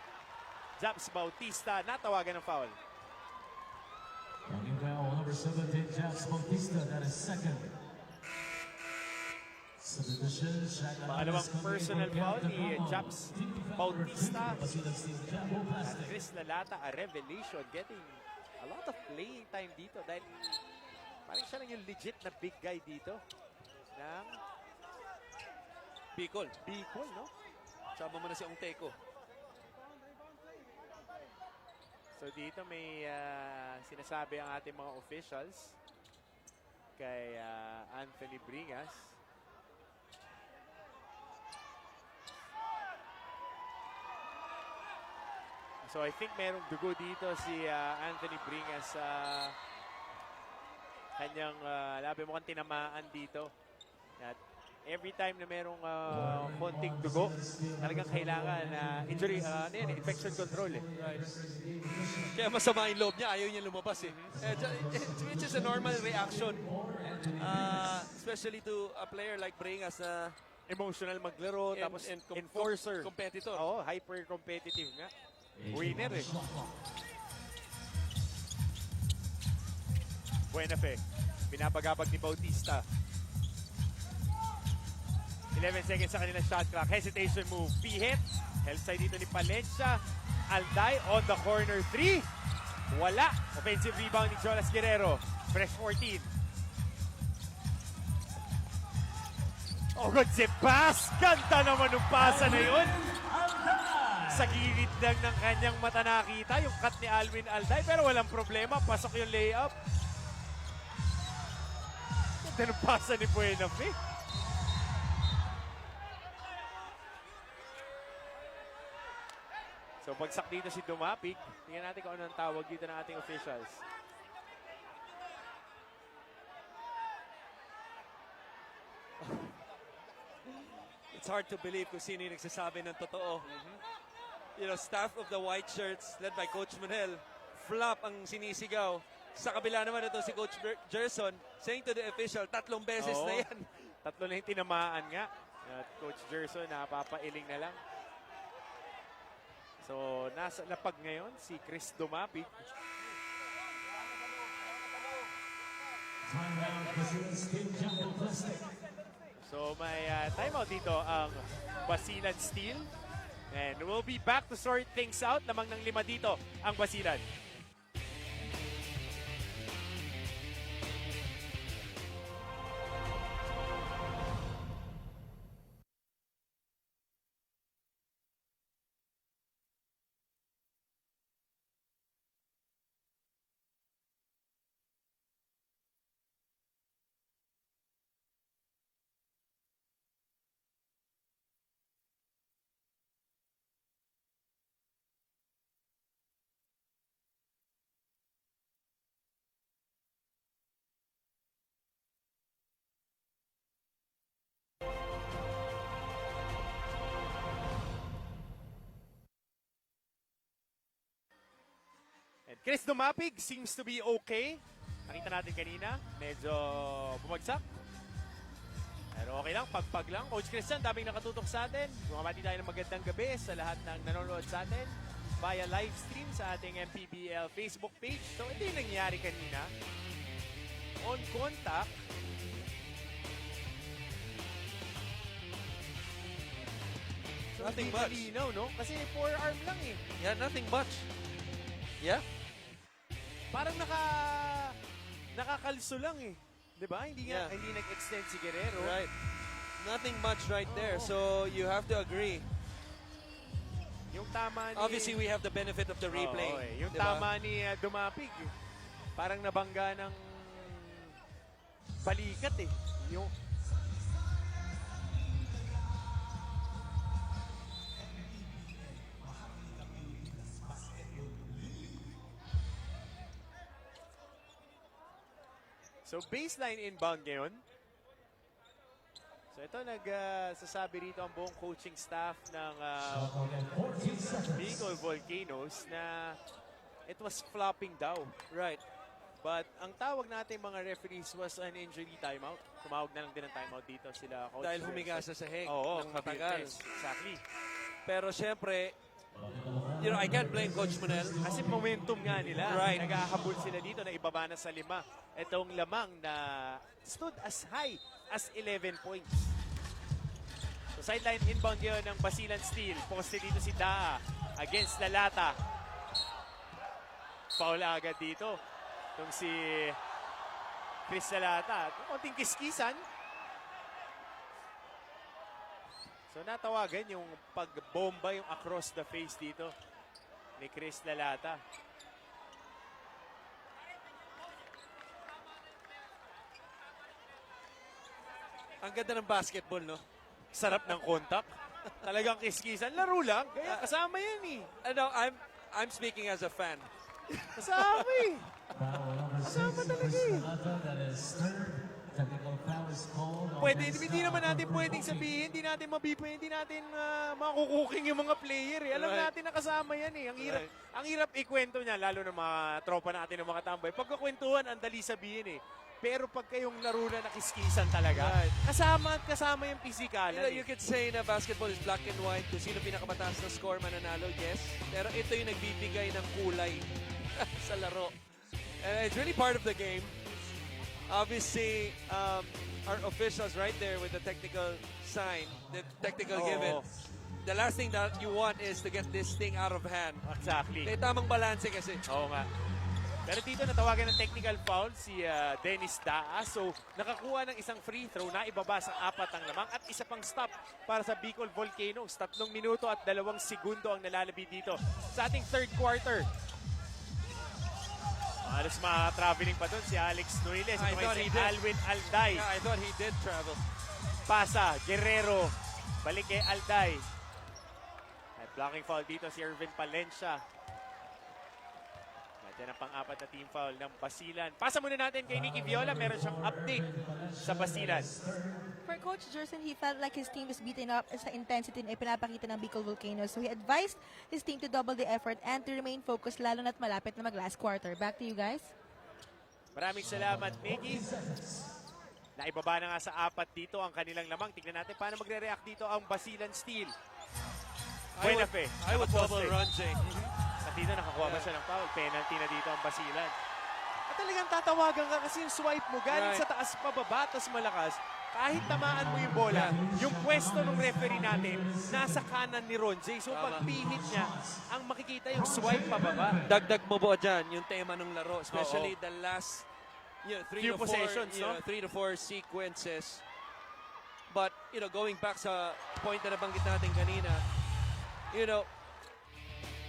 [SPEAKER 2] Japs Bautista. Natawagan ng foul.
[SPEAKER 1] Running foul, number 17, Japs Bautista, that is second. Substitution,
[SPEAKER 2] Pangalawang personal foul ni Japs Bautista. At Chris Lalata, a revelation, getting a lot of playing time dito dahil parang siya lang yung legit na big guy dito ng
[SPEAKER 3] BICOL,
[SPEAKER 2] no?
[SPEAKER 3] Sama mo na si Ongtego.
[SPEAKER 2] So dito may sinasabi ang ating mga officials kay Anthony Bringas. So I think merong dugo dito si Anthony Bringas sa kanyang labi mo kang tinamaan dito. At every time na merong konting dugo, talagang kailangan injury, infection control
[SPEAKER 3] Right. Kaya masama yung loob niya, ayaw niya lumabas which is a normal reaction. Especially to a player like Bringas na
[SPEAKER 2] emotional maglaro, tapos enforcer.
[SPEAKER 3] Competitor.
[SPEAKER 2] Oo, hyper competitive nga. Winner Buenafe, pinapagabag ni Bautista. 11 seconds sa kanilang shot clock. Hesitation move. P-hit. Help side dito ni Palencia. Alday on the corner 3. Wala. Offensive rebound ni Jonas Guerrero. Fresh 14. Oh, good si pass. Ganda naman ng pasa na yun. Sa gilid lang ng kanyang mata nakita yung cut ni Alwin Alday pero walang problema. Pasok yung layup. Ganda ng pasa ni Buenafe. So bagsak dito si Dumapig. Tingnan natin kung ano ang tawag dito ng ating officials.
[SPEAKER 3] It's hard to believe kung sino yung nagsasabi ng totoo. You know, staff of the white shirts led by Coach Manel, flop ang sinisigaw. Sa kabila naman ito si Coach Gerson saying to the official, 3 beses na yan.
[SPEAKER 2] 3 na yung tinamaan nga. At Coach Gerson, napapailing na lang. So, nasa lapag ngayon si Chris Dumapig. So, may timeout dito ang Basilan Steel. And we'll be back to sort things out. Lamang ng 5 dito ang Basilan. And Chris Dumapig seems to be okay. Nakita natin kanina, medyo bumagsak. Pero okay lang, pagpag lang. Coach Christian, daming nakatutok sa atin. Bumabati tayo ng magandang gabi sa lahat ng nanonood sa atin via live stream sa ating MPBL Facebook page. So ito yung nangyari kanina. On contact, so
[SPEAKER 3] Nothing
[SPEAKER 2] hindi
[SPEAKER 3] much.
[SPEAKER 2] malinaw, no? Kasi forearm lang eh.
[SPEAKER 3] Yeah, nothing much. Yeah?
[SPEAKER 2] Parang nakakalso lang eh. 'Di ba? Hindi nga
[SPEAKER 3] Yeah.
[SPEAKER 2] hindi nag-extend si Guerrero.
[SPEAKER 3] Right. Nothing much right there. So you have to agree.
[SPEAKER 2] Yung tama ni
[SPEAKER 3] Obviously, we have the benefit of the replay.
[SPEAKER 2] Oo, eh. Yung
[SPEAKER 3] diba?
[SPEAKER 2] tama ni Dumapig. Parang nabangga ng balikat eh. Yung So baseline inbound ngayon. So ito nagsasabi rito ang buong coaching staff ng BICOL Volcanoes na it was flopping daw.
[SPEAKER 3] Right.
[SPEAKER 2] But ang tawag natin mga referees was an injury timeout. Tumawag na lang din ng timeout dito sila. Coach
[SPEAKER 3] Dahil
[SPEAKER 2] Gerson.
[SPEAKER 3] humiga sa sahig
[SPEAKER 2] Oo,
[SPEAKER 3] ng matagal.
[SPEAKER 2] yes, exactly.
[SPEAKER 3] Pero syempre, you know, I can't blame Coach Manel.
[SPEAKER 2] Kasi momentum nga nila.
[SPEAKER 3] Right.
[SPEAKER 2] Nag-ahabol sila dito na ibaba na sa 5. Itong lamang na stood as high as 11 points. So sideline inbound yun ng Basilan Steel. Poste dito si Daa against Lalata. Foul agad dito. Itong si Chris Lalata. Konting kiskisan. So natawagan yung pagbomba yung across the face dito ni Chris Lalata.
[SPEAKER 3] Ang ganda ng basketball, no?
[SPEAKER 2] Sarap ng contact. Talagang kiskisan. Laro lang. Kaya kasama yan eh.
[SPEAKER 3] Ano, I'm speaking as a fan.
[SPEAKER 2] Kasama eh. Kasama talaga eh. Pwede, hindi naman natin pwedeng sabihin, hindi natin mabibigyan, hindi natin makukuking yung mga player eh. Alam
[SPEAKER 3] Right.
[SPEAKER 2] natin na kasama yan eh. Ang hirap ikwento niya, lalo na mga tropa natin ng mga tambay. Pagkakwentuhan, ang dali sabihin eh. Pero pag kayong laro na nakiskisan talaga,
[SPEAKER 3] Right.
[SPEAKER 2] kasama yung
[SPEAKER 3] You
[SPEAKER 2] pisikalan
[SPEAKER 3] know,
[SPEAKER 2] eh.
[SPEAKER 3] you could say na basketball is black and white. Kung sino pinakamataas na score mananalo, yes. Pero ito yung nagbibigay ng kulay sa laro. And it's really part of the game. Obviously, our officials right there with the technical sign, the technical
[SPEAKER 2] Oo.
[SPEAKER 3] given. The last thing that you want is to get this thing out of hand.
[SPEAKER 2] Exactly.
[SPEAKER 3] May tamang balanse kasi.
[SPEAKER 2] Oo nga. Pero dito natawagan ng technical foul si Dennis Daa. So nakakuha ng isang free throw na ibaba sa 4 ang lamang at isa pang stop para sa BICOL Volcanoes. 3 minuto at 2 segundo ang nalalabi dito sa ating third quarter. Halos mga-traveling pa doon si Alex Noyles.
[SPEAKER 3] I thought
[SPEAKER 2] Si
[SPEAKER 3] he did.
[SPEAKER 2] Alwin Alday.
[SPEAKER 3] Yeah, I thought he did travel.
[SPEAKER 2] Pasa, Guerrero. Balik kay Alday. At Blocking foul dito si Ervin Palencia. Yan ang pang-apat na team foul ng Basilan. Pasa muna natin kay Nicky Viola. Meron siyang update sa Basilan.
[SPEAKER 4] For Coach Jerson, he felt like his team was beaten up sa intensity na ipinapakita ng Bicol Volcanoes. So he advised his team to double the effort and to remain focused lalo na't malapit na mag-last quarter. Back to you guys.
[SPEAKER 2] Maraming salamat, Nicky. Naibaba na nga sa apat dito ang kanilang lamang. Tignan natin paano magre-react dito ang Basilan Steel. Buenafe.
[SPEAKER 3] I would double run, Jay.
[SPEAKER 2] At dito nakakuha ba siya ng foul? Penalty na dito ang Basilan. At talagang tatawagan ka kasi yung swipe mo galing sa taas pababa, tas malakas. Kahit tamaan mo yung bola, yung pwesto ng referee natin, nasa kanan ni Ron J. So pag pihit niya, ang makikita yung swipe pababa.
[SPEAKER 3] Dagdag mo ba dyan yung tema ng laro, especially the last
[SPEAKER 2] Few possessions, no?
[SPEAKER 3] 3 to 4 sequences. But, going back sa point na nabanggit natin kanina,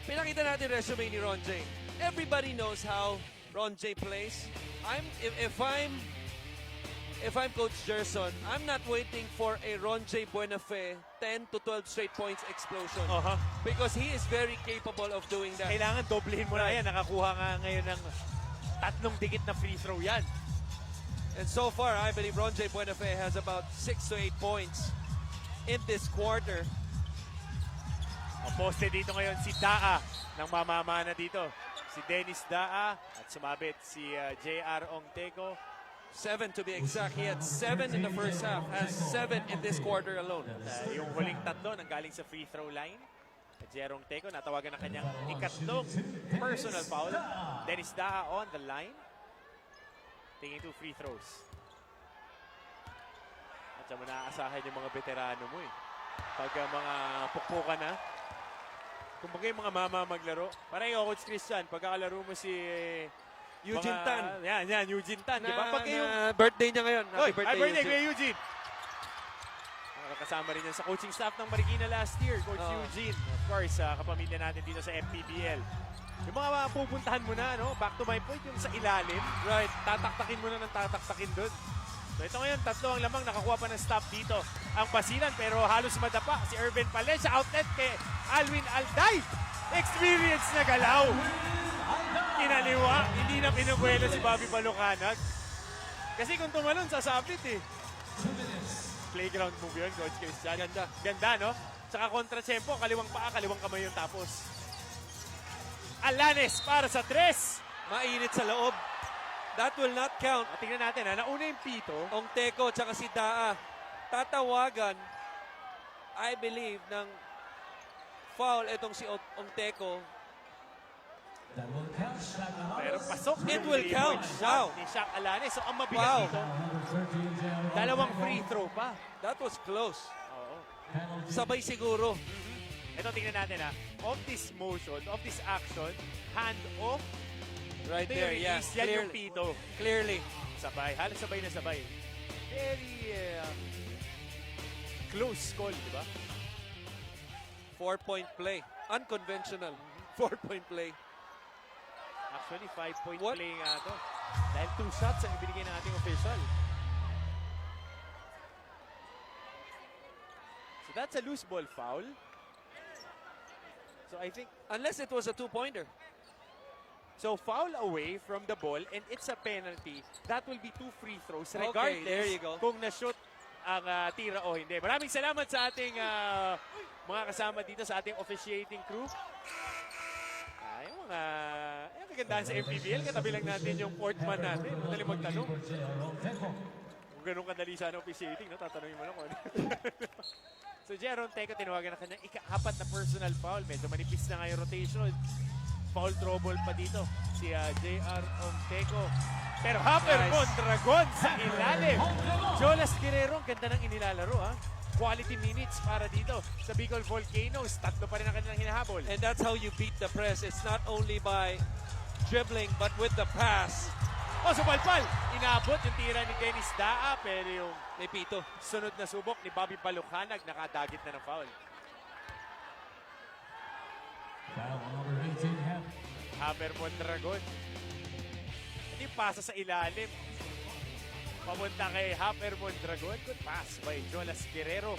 [SPEAKER 3] pinakita natin resume ni Ron J. Everybody knows how Ron J plays. If I'm Coach Gerson, I'm not waiting for a Ron J Buenafe 10 to 12 straight points explosion. Because he is very capable of doing that.
[SPEAKER 2] Kailangan doblehin mo na yan. Nakakuha nga ngayon ng tatlong dikit na free throw yan.
[SPEAKER 3] And so far, I believe Ron J Buenafe has about 6 to 8 points in this quarter.
[SPEAKER 2] Poste dito ngayon si Daa ng mamamana dito. Si Dennis Daa at sumabit si JR Ongteco.
[SPEAKER 3] 7 to be exact. He had 7 in the first half. Has 7 in this quarter alone.
[SPEAKER 2] Yung huling tatlo nanggaling sa free throw line. JR Ongteco natawagan ng kanyang ikatlong personal foul. Dennis Daa on the line. Taking 2 free throws. At siya mo naaasahan yung mga veterano mo eh. Pag mga pukpukan na. Kumbaga yung mga mama maglaro. Parang yung Coach Christian, pagkakalaro mo si
[SPEAKER 3] Eugene Tan.
[SPEAKER 2] Yan, Eugene Tan. Di ba? Pag yung
[SPEAKER 3] birthday niya ngayon. Happy birthday,
[SPEAKER 2] Kuya Eugene. Kasama rin yan sa coaching staff ng Marikina last year, Coach Eugene. Of course, kapamilya natin dito sa FPBL. Yung mga pupuntahan mo na, back to my point, yung sa ilalim.
[SPEAKER 3] Right.
[SPEAKER 2] Tataktakin mo na ng tataktakin doon. So ito ngayon, tatlo ang lamang, nakakuha pa ng stop dito ang Basilan, pero halos madapa si Ervin Palencia, outlet kay Alwin Alday. Experience na galaw. Kinaliwa, hindi na pinubuelo si Bobby Balucanag. Kasi kung tumalon, sasabit eh. Playground move yun, Coach Christian. Ganda, no? Saka kontra-tempo, kaliwang paa, kaliwang kamay yung tapos. Alanes para sa 3.
[SPEAKER 3] Mainit sa loob. That will not count.
[SPEAKER 2] At tingnan natin, nauna yung pito.
[SPEAKER 3] Ongteco tsaka si Daa. Tatawagan, I believe, ng foul itong si Ongteco.
[SPEAKER 2] Pero pasok.
[SPEAKER 3] It will count. Wow.
[SPEAKER 2] Ni Shaq Alanes. So ang mabigat dito, dalawang free throw pa.
[SPEAKER 3] That was close.
[SPEAKER 2] Oo.
[SPEAKER 3] Sabay siguro.
[SPEAKER 2] Ito tingnan natin of this motion, of this action, hand off.
[SPEAKER 3] Right
[SPEAKER 2] Ito
[SPEAKER 3] there,
[SPEAKER 2] yung
[SPEAKER 3] yeah.
[SPEAKER 2] release, yan yung pito.
[SPEAKER 3] Clearly.
[SPEAKER 2] Sabay, halos sabay na sabay. Very close call, di ba?
[SPEAKER 3] 4-point play. Unconventional. 4-point play.
[SPEAKER 2] Actually, 5-point play nga to. Dahil 2 shots ang ibinigay ng ating official. So that's a loose ball foul. So I think,
[SPEAKER 3] unless it was a 2-pointer.
[SPEAKER 2] So foul away from the ball and it's a penalty. That will be 2 free throws regardless
[SPEAKER 3] there you go.
[SPEAKER 2] kung na-shoot ang tira o hindi. Maraming salamat sa ating mga kasama dito sa ating officiating crew. Yung kagandahan sa MPBL, katabi lang natin yung fourth man natin. Madali magtanong. Kung ganun kadali sana officiating, tatanungin mo lang kung ano. So Jeron Teco, tinawagan na kanyang ika-4 na personal foul. Medyo manipis na nga yung rotation. Foul trouble pa dito si JR Ongteco. Pero Hopper Mondragon sa ilalim. Jolas Guerrero, ganda ng inilalaro. Quality minutes para dito sa Bicol Volcanoes. 3 pa rin ang kanilang hinahabol.
[SPEAKER 3] And that's how you beat the press. It's not only by dribbling but with the pass.
[SPEAKER 2] Subalpal! Inabot yung tira ni Dennis Daa, pero yung
[SPEAKER 3] may pito.
[SPEAKER 2] Sunod na subok ni Bobby Balucanag, nakadagit na ng foul. Hammer Mondragon. Hindi pasa sa ilalim. Pamunta kay Hammer Mondragon. Good pass by Jolas Guerrero.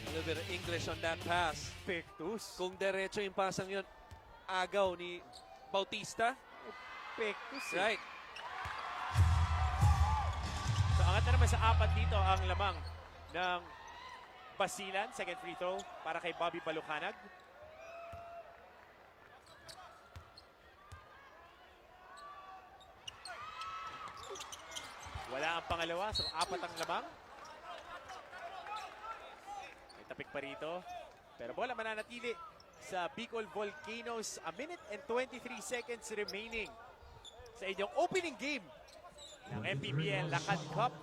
[SPEAKER 3] A little bit of English on that pass.
[SPEAKER 2] Pectus.
[SPEAKER 3] Kung diretso yung pasang yun, agaw ni Bautista.
[SPEAKER 2] Pectus.
[SPEAKER 3] Right.
[SPEAKER 2] So angat na naman sa 4 dito ang lamang ng Basilan. Second free throw para kay Bobby Balucanag. Wala ang pangalawa, so 4 ang lamang. May tapik pa rito. Pero bola mananatili sa Bicol Volcanoes. A minute and 23 seconds remaining sa inyong opening game ng MPBL Lakad Cup.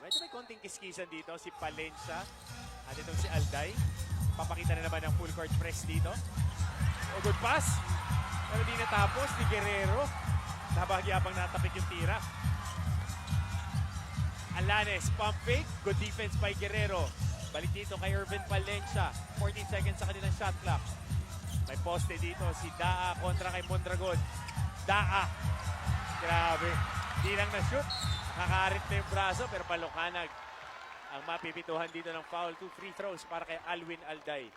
[SPEAKER 2] Medyo may konting kiskisan dito si Palencia at itong si Alday. Papakita na naman ng full court press dito. O good pass. Pero di natapos ni Guerrero. Nabahagyapang natapik yung tira. Alanes, pump fake. Good defense by Guerrero. Balik dito kay Irvin Palencia. 14 seconds sa kanilang shot clock. May poste dito si Daa kontra kay Mondragon. Daa. Grabe. Di lang na-shoot. Nakakarit na yung braso pero Balucanag ang mapipituhan dito ng foul. 2 free throws para kay Alwin Alday.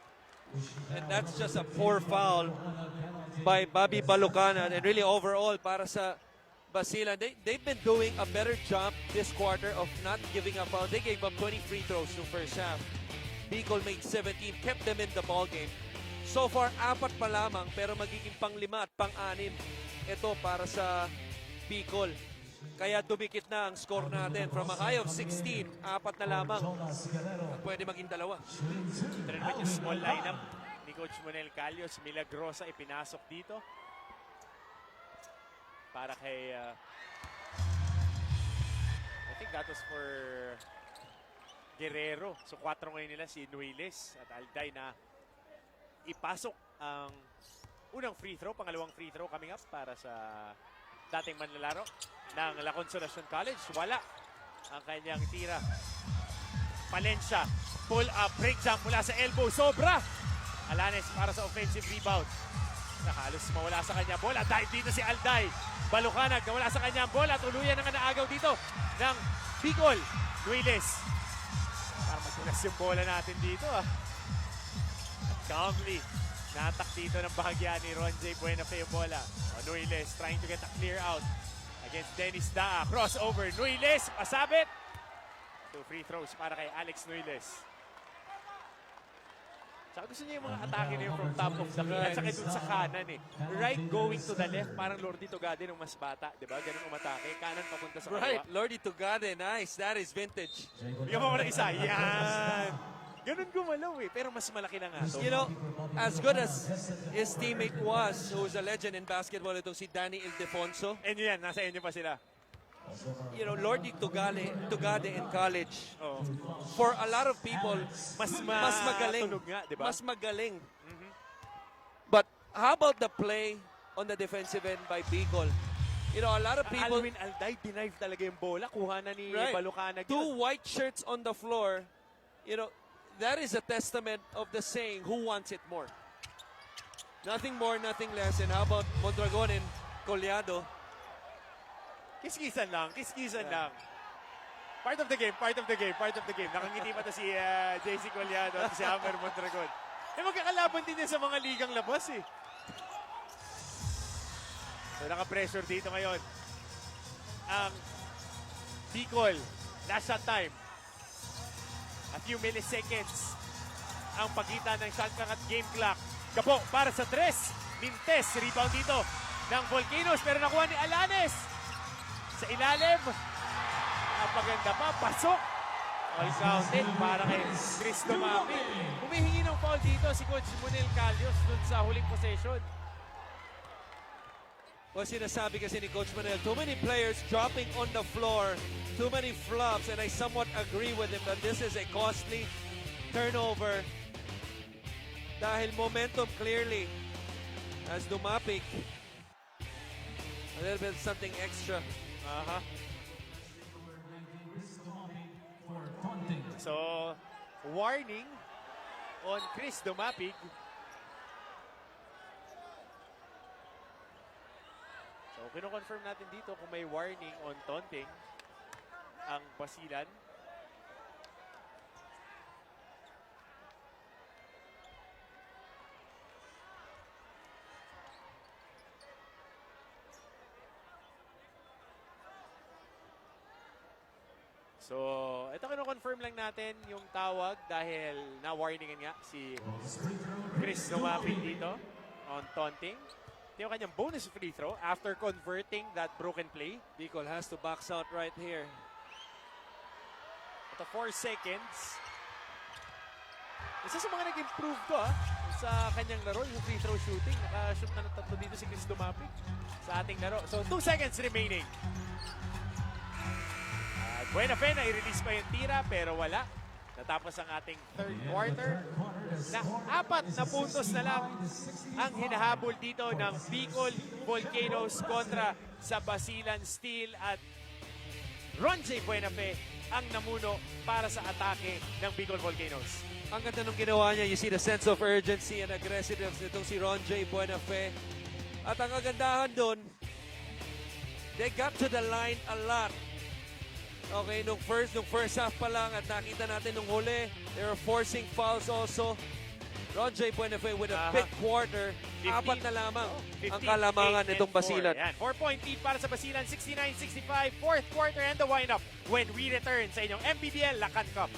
[SPEAKER 3] And that's just a poor foul by Bobby Balucanag. And really overall para sa Basilan, they've been doing a better job this quarter of not giving up foul. They gave up 20 free throws to first half. Bicol made 17, kept them in the ball game. So far, 4 pa lamang pero magiging pang-5 at pang-6 ito para sa Bicol. Kaya dumikit na ang score natin. From a high of 16, 4 na lamang. At pwede maging 2.
[SPEAKER 2] Ito na naman yung small lineup ni Coach Monel Calios. Milagrosa ipinasok dito. Para kay... I think that was for Guerrero. So 4 ngayon nila si Nuiles at Alday na ipasok ang unang free throw. Pangalawang free throw coming up para sa dating manlalaro ng La Consolacion College. Wala ang kanyang tira. Palencia, pull up, break jump mula sa elbow. Sobra! Alanes para sa offensive rebound. Halos mawala sa kanya bola. Dive dito si Alday. Balucanag, nawala sa kanya bola. Tuluyan na nga naagaw dito ng Bicol. Nuiles. Para magtulas yung bola natin dito. At calmly, natak dito ng bahagya ni Ronjay Buenafe yung bola. Nuiles trying to get a clear out against Dennis Daa. Crossover. Nuiles, pasabit. 2 free throws para kay Alex Nuiles. Saka gusto niya yung mga atake na yun from top of the key. At saka dun sa kanan eh. Right going to the left. Parang Lordy Tugade nung mas bata. Diba? Ganun umatake. Kanan papunta sa
[SPEAKER 3] Right,
[SPEAKER 2] kaliwa.
[SPEAKER 3] Lordy Tugade, nice. That is vintage.
[SPEAKER 2] Bigyan mo ko ng isa. Yan! Ganun gumalaw eh. Pero mas malaki na nga.
[SPEAKER 3] You know, as good as his teammate was, who's a legend in basketball, itong si Danny Ildefonso.
[SPEAKER 2] And yan, nasa inyo pa sila.
[SPEAKER 3] You know, Lordy Tugade in college.
[SPEAKER 2] Oh.
[SPEAKER 3] For a lot of people,
[SPEAKER 2] Mas
[SPEAKER 3] magaling.
[SPEAKER 2] tunog nga, diba?
[SPEAKER 3] Mas magaling. But how about the play on the defensive end by Bicol? You know, a lot of people...
[SPEAKER 2] Alwin Alday, dinive talaga yung bola. Kuha na ni
[SPEAKER 3] Right.
[SPEAKER 2] Balucanag.
[SPEAKER 3] 2 white shirts on the floor. You know, that is a testament of the saying, who wants it more? Nothing more, nothing less. And how about Mondragon and Collado?
[SPEAKER 2] Kiskisan lang, kiskisan lang. Part of the game, part of the game, part of the game. Nakangiti pa to si JC Collado at si Hammer Mondragon. Eh magkakalaban din yan sa mga ligang labas eh. So naka-pressure dito ngayon. Ang Bicol, last shot time. A few milliseconds ang pagitan ng shot clock at game clock. Gabo para sa 3. Mintes, rebound dito ng Volcanoes pero nakuha ni Alanes. Sa ilalim. Napaganda pa. Pasok. All counted para kay Chris Dumapi. Humihingi ng foul dito si Coach Monel Calios dun sa huling possession.
[SPEAKER 3] Well, sinasabi kasi ni Coach Manel, too many players dropping on the floor, too many flops, and I somewhat agree with him that this is a costly turnover. Dahil momentum clearly as Dumapik. A little bit something extra.
[SPEAKER 2] So, warning on Chris Dumapig. So, kino-confirm natin dito kung may warning on taunting. ang Basilan. So, ito kino-confirm lang natin yung tawag dahil na-warningan nga si Chris Dumapin dito on taunting. Ito yung kanyang bonus free throw after converting that broken play.
[SPEAKER 3] Bicol has to box out right here.
[SPEAKER 2] Ito 4 seconds. Isa sa mga nag-improve to sa kanyang laro, yung free throw shooting. Naka-shoot na ng 3 dito si Chris Dumapin sa ating laro. So 2 seconds remaining. Buena fe, na-release pa yung tira pero wala. Natapos ang ating third quarter na 4 na puntos na lang ang hinahabol dito ng Bicol Volcanoes kontra sa Basilan Steel at Ron J. Buenafe ang namuno para sa atake ng Bicol Volcanoes.
[SPEAKER 3] Ang ganda nung ginawa niya, you see the sense of urgency and aggressiveness nitong si Ron J. Buenafe. At ang kagandahan doon, they got to the line a lot. Okay, nung first half pa lang at nakita natin nung huli, they were forcing fouls also. Ron J. Buenafe with a big quarter. 4 na lamang ang kalamangan nitong Basilan.
[SPEAKER 2] 4-point lead para sa Basilan, 69-65. Fourth quarter and the wind-up when we return sa inyong MPBL Lakan Cup.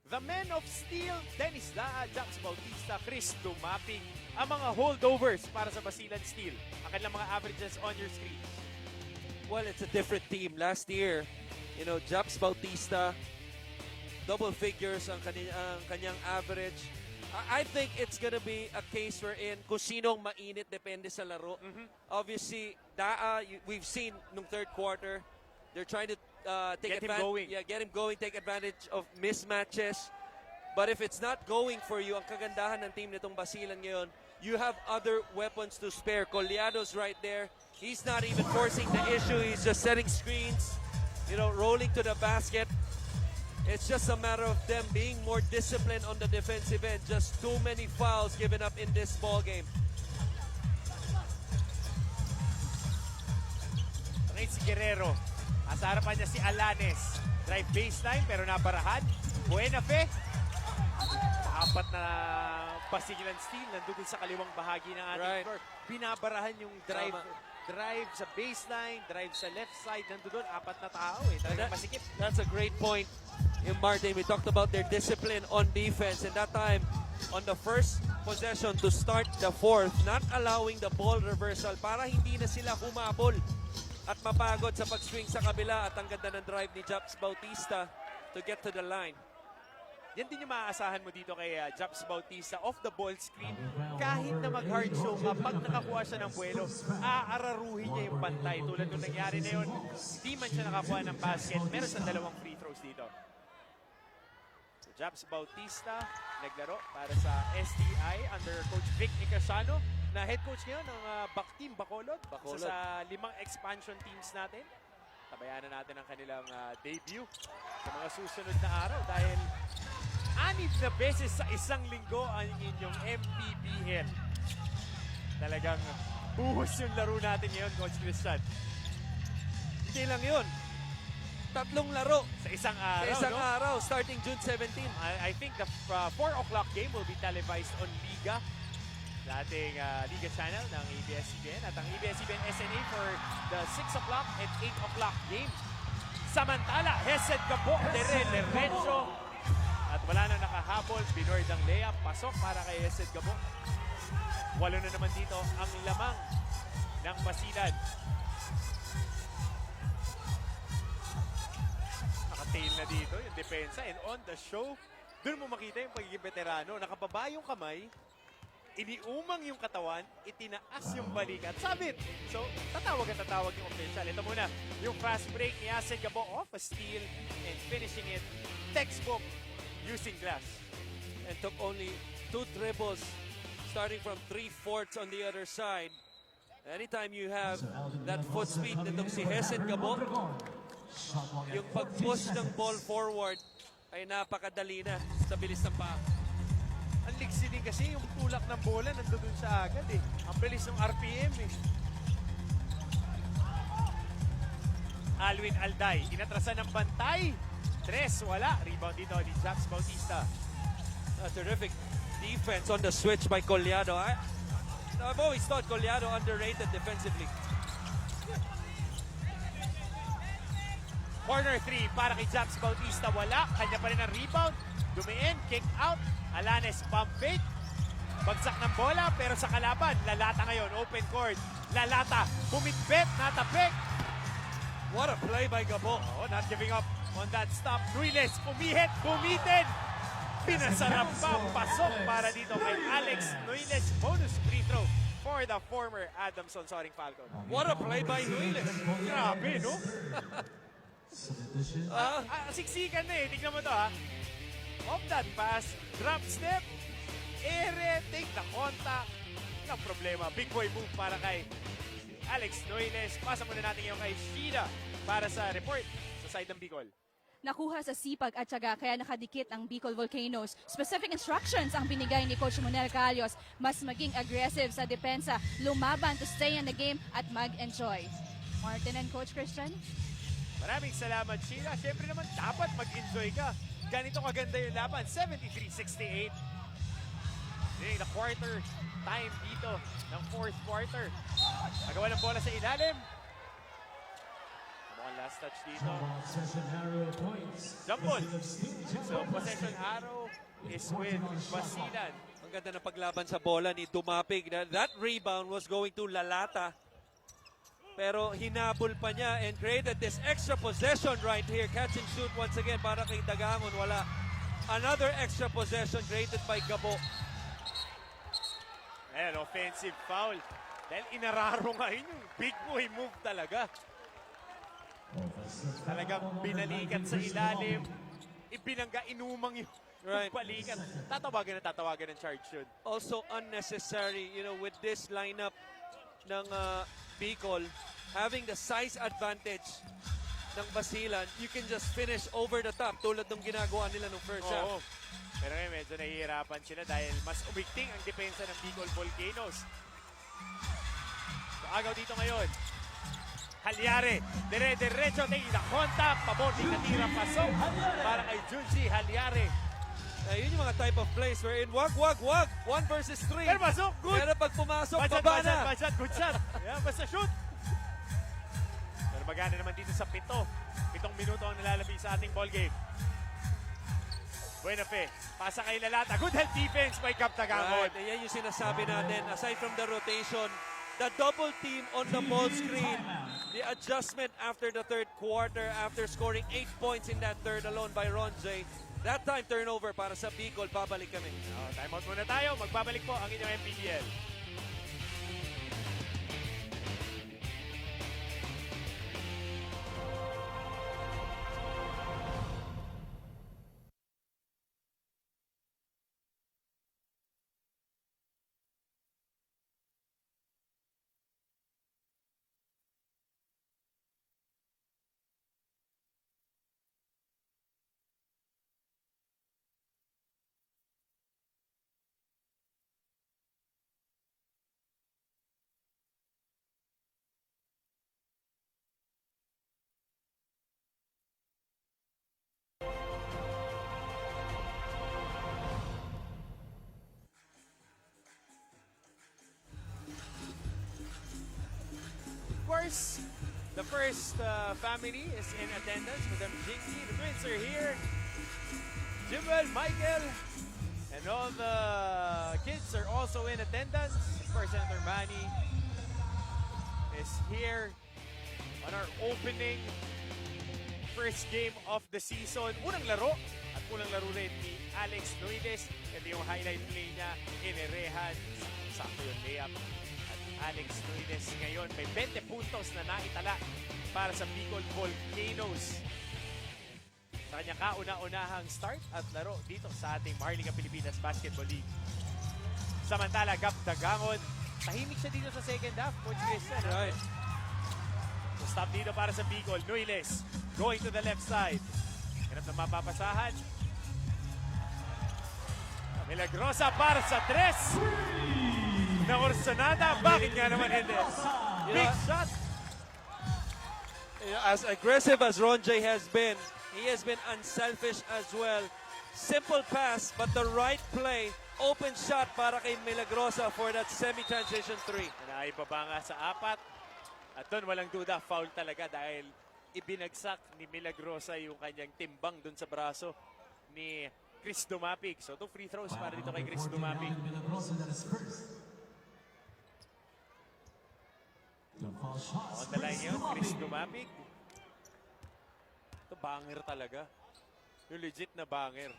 [SPEAKER 2] The men of steel, Dennis Daa, Jax Bautista, Chris Dumaping, ang mga holdovers para sa Basilan Steel. Ang kanilang mga averages on your screen.
[SPEAKER 3] Well, it's a different team. Last year, you know, Jax Bautista, double figures ang kanyang average. I think it's gonna be a case wherein kung sinong mainit depende sa laro. Obviously, Daa, we've seen nung third quarter, they're trying to get him going, take advantage of mismatches. But if it's not going for you, ang kagandahan ng team nitong Basilan ngayon, you have other weapons to spare. Colliado's right there. He's not even forcing the issue. He's just setting screens, you know, rolling to the basket. It's just a matter of them being more disciplined on the defensive end. Just too many fouls given up in this ball game.
[SPEAKER 2] Okay, si Guerrero. Sa harapan niya si Alanes. Drive baseline pero nabarahan. Buenafe. 4 na Basilan Steel nandun sa kaliwang bahagi ng ating floor. Binabarahan yung drive sa baseline, drive sa left side. Nandun 4 na tao Talagang masikip.
[SPEAKER 3] That's a great point. Martin, we talked about their discipline on defense, and that time on the first possession to start the fourth, not allowing the ball reversal para hindi na sila humabol at mapagod sa pag-swing sa kabila. At ang ganda ng drive ni Japs Bautista to get to the line.
[SPEAKER 2] Yan din yung maaasahan mo dito kay Japs Bautista off the ball screen. Kahit na mag-hard show ka, pag nakakuha siya ng buwelo, aararuhin niya yung pantay. Tulad nung nangyari na yun, hindi man siya nakakuha ng basket. Meron sa 2 free throws dito. So Japs Bautista naglaro para sa STI under Coach Vic Icasano, na head coach ngayon ng team Bacolod. Sa 5 expansion teams natin. Tabayanan natin ang kanilang debut sa mga susunod na araw dahil 6 na beses sa isang linggo ang inyong MPBL. Talagang buhos yung laro natin ngayon, Coach Christian.
[SPEAKER 3] Hindi lang yun. 3 laro
[SPEAKER 2] sa isang araw.
[SPEAKER 3] Sa isang araw, starting June 17.
[SPEAKER 2] I think the 4 o'clock game will be televised on Liga. Sa ating Liga channel ng ABS-CBN at ang ABS-CBN SNA for the 6 o'clock and 8 o'clock game. Samantala, Hesed Gabo, Lorenzo. At wala na nakahabol, Binoy ang layup, pasok para kay Hesed Gabo. 8 na naman dito ang lamang ng Basilan. Naka detail na dito, yung depensa. And on the show, doon mo makita yung pagiging veterano. Nakababa yung kamay, iniumang yung katawan, itinaas yung balikat, sabit. So, tatawag yung official. Ito muna, yung fast break ni Asen Gabo off a steal and finishing it textbook using glass.
[SPEAKER 3] And took only 2 dribbles, starting from 3/4 on the other side. Anytime you have that foot speed nitong si Hesed Gabo, yung pag-push ng ball forward ay napakadali na sa bilis ng paa.
[SPEAKER 2] Ang liksi din kasi yung tulak ng bola nandoon siya agad eh. Ang bilis ng RPM eh. Alwin Alday, inatrasan ng bantay. 3, wala. Rebound dito ni Jax Bautista.
[SPEAKER 3] A terrific defense on the switch by Collado. I've always thought Collado underrated defensively.
[SPEAKER 2] Corner 3 para kay Jax Bautista. Wala. Kanya pa rin ang rebound. Dumiin. Kick out. Alanes pump fake. Bagsak ng bola pero sa kalaban. Lalata ngayon. Open court. Lalata. Bumitbit. Natapik.
[SPEAKER 3] What a play by Gabo.
[SPEAKER 2] Oh, not giving up on that stop. Ruiles. Pumihit. Bumitin. Pinasarap pa. Pasok para dito kay Alex Nuiles. Bonus free throw for the former Adamson Soaring Falcon.
[SPEAKER 3] What a play by Nuiles.
[SPEAKER 2] Grabe, no? Siksikan na eh. Tignan mo to ha. Off that pass, drop step, ere, take the contact. Ang problema, big boy move para kay Alex Nuiles. Pasa muna natin ngayon kay Shida para sa report sa side ng Bicol.
[SPEAKER 8] Nakuha sa sipag at syaga kaya nakadikit ang Bicol Volcanoes. Specific instructions ang binigay ni Coach Monel Calios. Mas maging aggressive sa depensa, lumaban to stay in the game at mag-enjoy. Martin and Coach Christian?
[SPEAKER 2] Maraming salamat, Sheila. Siyempre naman, dapat mag-enjoy ka. Ganito kaganda yung laban, 73-68. The quarter time dito ng 4th quarter. Nagawa ng bola sa ilalim. Mukhang last touch dito. Jump ball. So, possession arrow is with Basilan.
[SPEAKER 3] Ang ganda ng paglaban sa bola ni Dumapig. That rebound was going to Lalata. Pero hinabol pa niya and created this extra possession right here. Catch and shoot once again para kay Dagangon. Wala. Another extra possession created by Gabo.
[SPEAKER 2] Ayan, offensive foul. Dahil inararo nga yun yung big boy move talaga. Talagang binalikan sa ilalim. Ibinangga, inumang yung balikan. Tatawagan ng charge yun.
[SPEAKER 3] Also unnecessary, you know, with this lineup ng Bicol, having the size advantage ng Basilan, you can just finish over the top tulad ng ginagawa nila nung first half.
[SPEAKER 2] Pero ngayon medyo nahihirapan sila dahil mas umigting ang depensa ng Bicol Volcanoes. So, agaw dito ngayon. Halyare, dire-diretso, tingin na contact, paborting na tira, pasok para kay Junji Halyare.
[SPEAKER 3] Yun yung mga type of plays wherein wag. 1 versus 3.
[SPEAKER 2] Pero pasok, good.
[SPEAKER 3] Pero pag pumasok, baba na.
[SPEAKER 2] Bad shot, good shot. Yeah, basta shoot. Pero magana naman dito sa 7 minuto ang nilalabi sa ating ball game. Buena Fe, pasa kay Lalata. Good help defense by Cap Tagangon.
[SPEAKER 3] Right, yan yung sinasabi natin. Aside from the rotation, the double team on the ball screen, the adjustment after the 3rd quarter, after scoring 8 points in that third alone by Ronjay. That time turnover para sa Bicol. Babalik kami.
[SPEAKER 2] Time out muna tayo. Magbabalik po ang inyong MPBL. course, the first family is in attendance. Madam Jinky, the twins are here. Jimwell, Michael, and all the kids are also in attendance. Of course, Senator Manny is here on our opening first game of the season. Unang laro at unang laro rin ni Alex Noyes. Ito yung highlight play niya, inerehan. Sakto yung layup. At Alex Noyes ngayon may 20 puntos na naitala para sa BICOL Volcanoes. Sa kanyang kauna-unahang start at laro dito sa ating Maharlika Pilipinas Basketball League. Samantala, Gap Dagangon, tahimik siya dito sa second half. Coach Christian, right? So stop dito para sa BICOL. Noyes going to the left side. Hirap na mapapasahan. Milagrosa para sa 3. Na Orsonada. Bakit nga naman hindi? Big shot.
[SPEAKER 3] As aggressive as Ronjay has been, he has been unselfish as well. Simple pass, but the right play. Open shot para kay Milagrosa for that semi-transition 3.
[SPEAKER 2] Naibaba nga sa 4. At doon walang duda, foul talaga dahil ibinagsak ni Milagrosa yung kanyang timbang doon sa braso ni Chris Dumapig. So 2 free throws para dito kay Chris Dumapig. On the line yun, Chris Dumapig. Ito banger talaga. Yung legit na banger.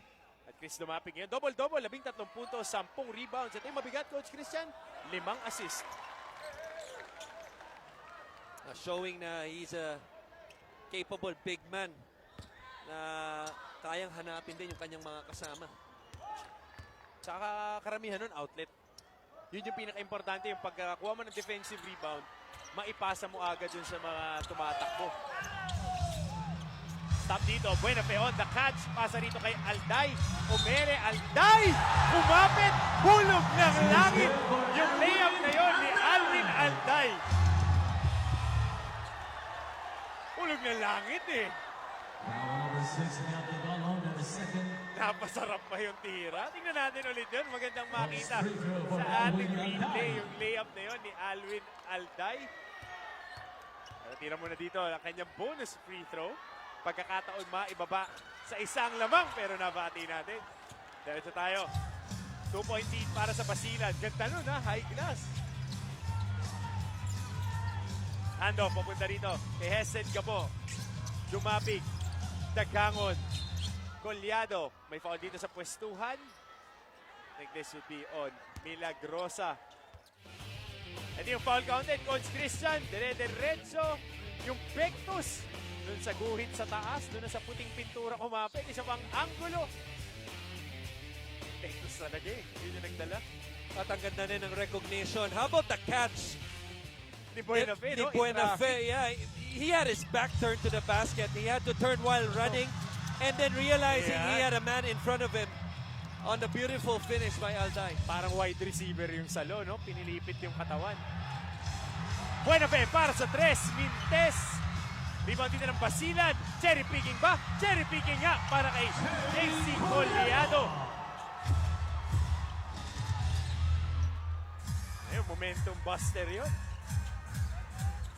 [SPEAKER 2] At Chris Dumapig ngayon, double-double, 13 puntos, 10 rebounds. Ito yung mabigat, Coach Christian, 5 assist.
[SPEAKER 3] Showing na he's a capable big man na kayang hanapin din yung kanyang mga kasama.
[SPEAKER 2] Saka karamihan nun, outlet. Yun yung pinaka-importante, yung pagkakuha mo ng defensive rebound, maipasa mo agad dun sa mga tumatakbo. Stop dito, Buena Fe on the catch. Pasa rito kay Alday. Umere, Alday! Kumapit! Hulog ng langit! Yung layup na yon ni Alvin Alday. Hulog ng langit eh. Napasarap pa yung tira. Tingnan natin ulit yun. Magandang makita sa ating replay. Yung layup na yun ni Alvin Alday. Tira muna dito ang kanyang bonus free throw. Pagkakataon maibaba sa isang lamang pero nabati natin. Diretso tayo. 2-point lead para sa Basilan. Ganda nun ha, high glass. Handoff, papunta rito kay Hesed Gabo. Dumapig. Dagangon. Colyado. May foul dito sa pwestuhan. I think this would be on Milagrosa. Ito yung foul counted. Coach Christian, dire-diretso. Yung Pectus. Doon sa guhit sa taas. Doon na sa puting pintura kumapit. Isa pang anggulo. Pectus talaga eh. Yun yung nagdala.
[SPEAKER 3] At ang ganda rin ng recognition. How about the catch?
[SPEAKER 2] Ni Buena Fe, no?
[SPEAKER 3] Ni Buena Fe, yeah. He had his back turned to the basket. He had to turn while running and then realizing he had a man in front of him on the beautiful finish by Alday.
[SPEAKER 2] Parang wide receiver yung salo, no? Pinilipit yung katawan. Buena Fe para sa 3. Mintes. Rebound dito ng Basilan. Cherry picking ba? Cherry picking nga para kay JC Colyado. Ayun, momentum buster yun.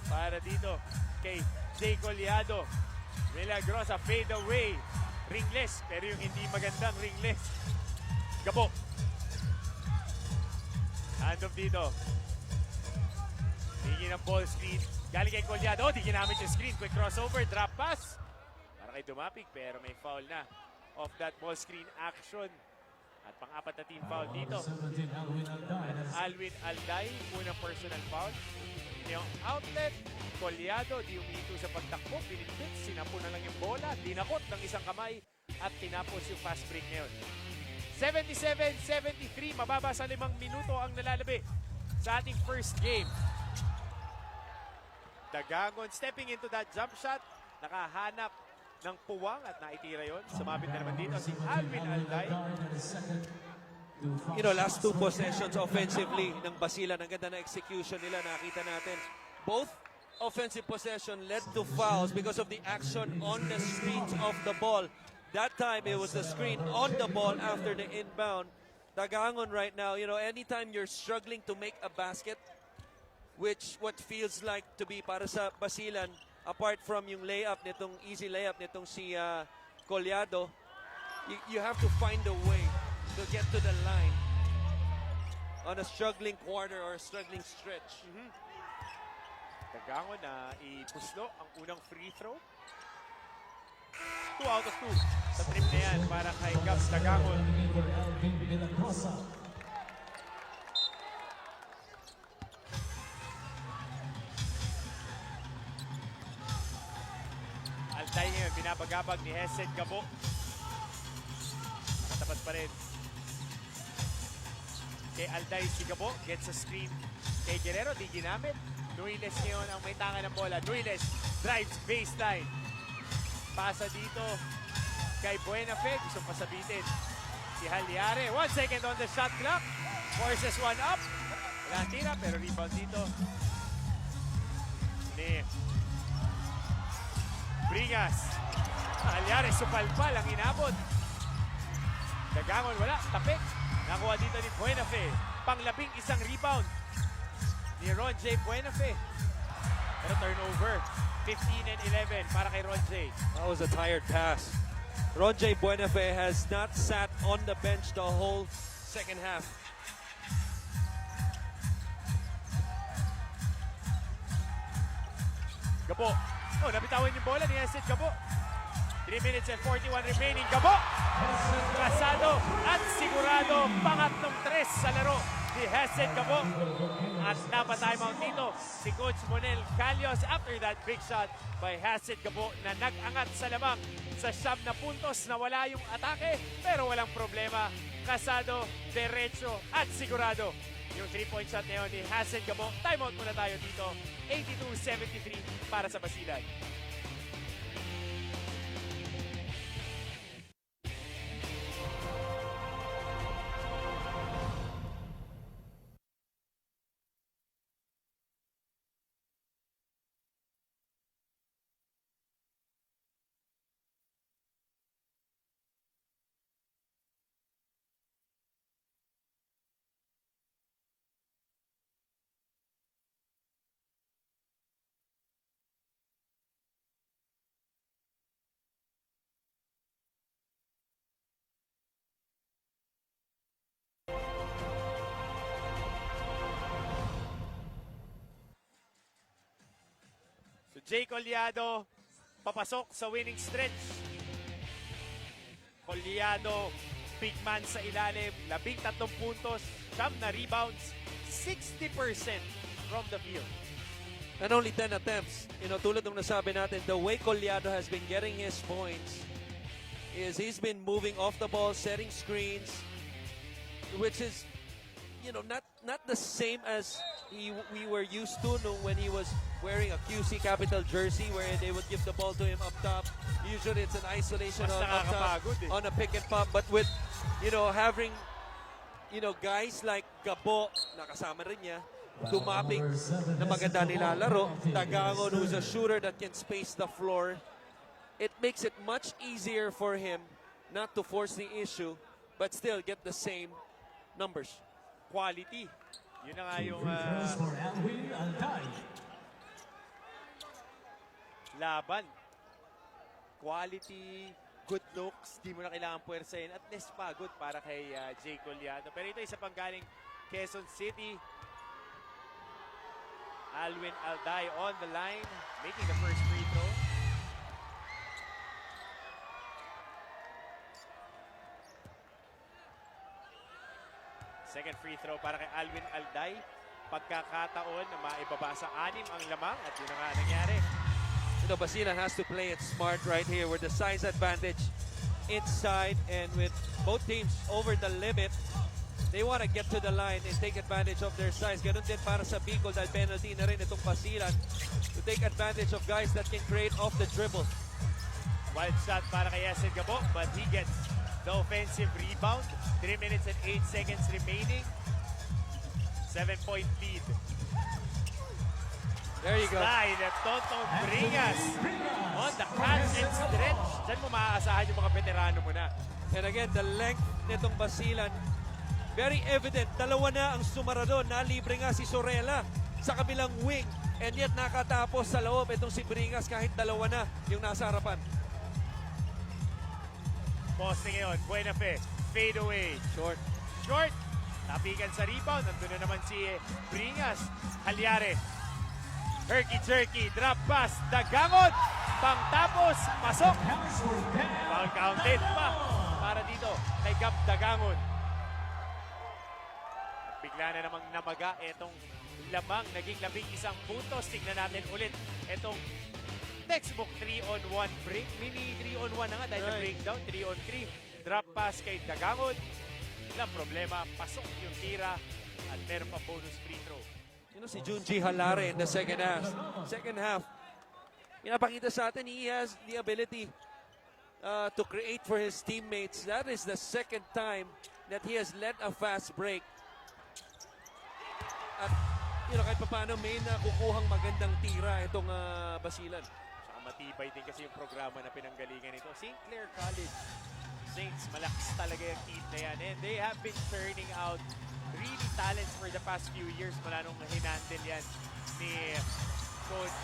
[SPEAKER 2] Para dito kay Jay Colyado. Milagrosa fade away. Ringless, pero yung hindi magandang ringless. Gabo. Handoff dito. Tingin ng ball screen. Galing kay Colyado. Di ginamit yung screen. Quick crossover. Drop pass. Para kay Dumapig. Pero may foul na. Off that ball screen action. At pang-apat na team foul dito. Alvin Alday. Unang personal foul. Yung outlet. Colyado. Di umito sa pagtakbo. Pinipit. Sinapo na lang yung bola. Dinakot ng isang kamay. At tinapos yung fast break ngayon. 77-73. Mababa sa 5 minuto ang nalalabi sa ating first game. Dagangon stepping into that jump shot. Nakahanap ng puwang at naitira yon. Sumabit na naman dito si Alvin Alday.
[SPEAKER 3] You know, last 2 possessions offensively ng Basilan. Ang ganda na execution nila. Nakita natin. Both offensive possession led to fouls because of the action on the screens of the ball. That time, it was the screen on the ball after the inbound. Dagangon right now, you know, anytime you're struggling to make a basket, which what feels like to be para sa Basilan, apart from yung layup nitong easy layup nitong si Colyado, you have to find a way to get to the line on a struggling quarter or a struggling stretch.
[SPEAKER 2] Dagangon na ipuslo ang unang free throw. 2 out of 2 sa trip na yan para kay Gabs Dagangon.
[SPEAKER 1] For Alvin Villagrosa.
[SPEAKER 2] Alday ngayon, binabagabag ni Hesed Gabo. Nakatapat pa rin. Kay Alday si Gabo, gets a screen. Kay Guerrero, di ginamit. Nuiles ngayon ang may tanga ng bola. Nuiles drives baseline. Pasa dito kay Buenafe, gusto pasabitin. Si Haliare, 1 second on the shot clock. Forces one up. Wala tira, pero rebound dito. Ni Bringas. Haliare, supalpal ang inabot. Dagangon, wala, tapik. Nakuha dito ni Buenafe. Panglabing isang rebound ni Ron J. Buenafe. Pero turnover. 15 and 11 para kay Ron J.
[SPEAKER 3] That was a tired pass. Ron J. Buenafe has not sat on the bench the whole second half.
[SPEAKER 2] Gabo. Oh, nabitawan yung bola ni Hesed Gabo. 3 minutes and 41 remaining. Gabo! Kasado at sigurado pangatlong 3 sa laro ni Hesed Gabo. At napa-timeout dito si Coach Monel Calios after that big shot by Hesed Gabo na nag-angat sa lamang sa 7 na puntos na wala yung atake pero walang problema. Kasado, derecho at sigurado yung 3-point shot na yun ni Hesed Gabo. Timeout muna tayo dito. 82-73 para sa Basilan. Jay Collado, papasok sa winning stretch. Collado, big man sa ilalim, 13 puntos, 9 na rebounds, 60% from the field.
[SPEAKER 3] And only 10 attempts. You know, tulad ng nasabi natin, the way Collado has been getting his points is he's been moving off the ball, setting screens, which is, you know, not the same as we were used to when he was wearing a QC Capital jersey where they would give the ball to him up top. Usually it's an isolation
[SPEAKER 2] Mas
[SPEAKER 3] up top on a pick and pop. But with, you know, having, you know, guys like Gabo, nakasama rin niya, dumating na maganda nilalaro, Dagangon, who's a shooter that can space the floor, it makes it much easier for him not to force the issue, but still get the same numbers.
[SPEAKER 2] Quality. Yun na nga yung
[SPEAKER 1] For Alvin Alday.
[SPEAKER 2] laban. Quality, good looks, di mo na kailangan puwersahin at less pagod para kay Jay Collado. Pero ito isa pang galing Quezon City. Alvin Alday on the line, making the first free throw. Second free throw para kay Alvin Alday. Pagkakataon na maibaba sa 6 ang lamang at yun na nga nangyari.
[SPEAKER 3] You know, Basilan has to play it smart right here with the size advantage inside and with both teams over the limit. They want to get to the line and take advantage of their size. Ganun din para sa BICOL dahil penalty na rin itong Basilan to take advantage of guys that can create off the dribble.
[SPEAKER 2] Wild shot para kay Hesed Gabo, but he gets the offensive rebound. 3 minutes and 8 seconds remaining. 7-point lead.
[SPEAKER 3] There you go.
[SPEAKER 2] Slide at Toto Bringas on the catch and stretch. Diyan mo maaasahan yung mga veterano mo na.
[SPEAKER 3] And again, the length nitong Basilan, very evident. Dalawa na ang sumaradon. Nalibre nga si Sorella sa kabilang wing. And yet nakatapos sa loob itong si Bringas kahit dalawa na yung nasa harapan.
[SPEAKER 2] Posting ngayon, Buenafe, fade away.
[SPEAKER 3] Short.
[SPEAKER 2] Short. Tapikan sa rebound. Nandun na naman si Bringas. Haliare. Herky-jerky. Drop pass. Dagangon. Pangtapos. Pasok.
[SPEAKER 1] Counts for
[SPEAKER 2] Counted pa para dito kay Gab Dagangon. At bigla na namang namaga itong lamang naging 11 puntos. Tingnan natin ulit itong textbook 3-on-1 break. Mini 3-on-1 na nga dahil na breakdown. 3-on-3. Drop pass kay Dagangon. Walang problema. Pasok yung tira at meron pa bonus free throw.
[SPEAKER 3] You know, si Junji Halare in the second half. Second half, pinapakita sa atin, he has the ability to create for his teammates. That is the second time that he has led a fast break. At, you know, kahit paano may nakukuhang magandang tira itong Basilan.
[SPEAKER 2] Saka matibay din kasi yung programa na pinanggalingan ito. St. Clair College Saints, malakas talaga yung team na yan. And they have been turning out really talents for the past few years mula nung hinandle yan ni Coach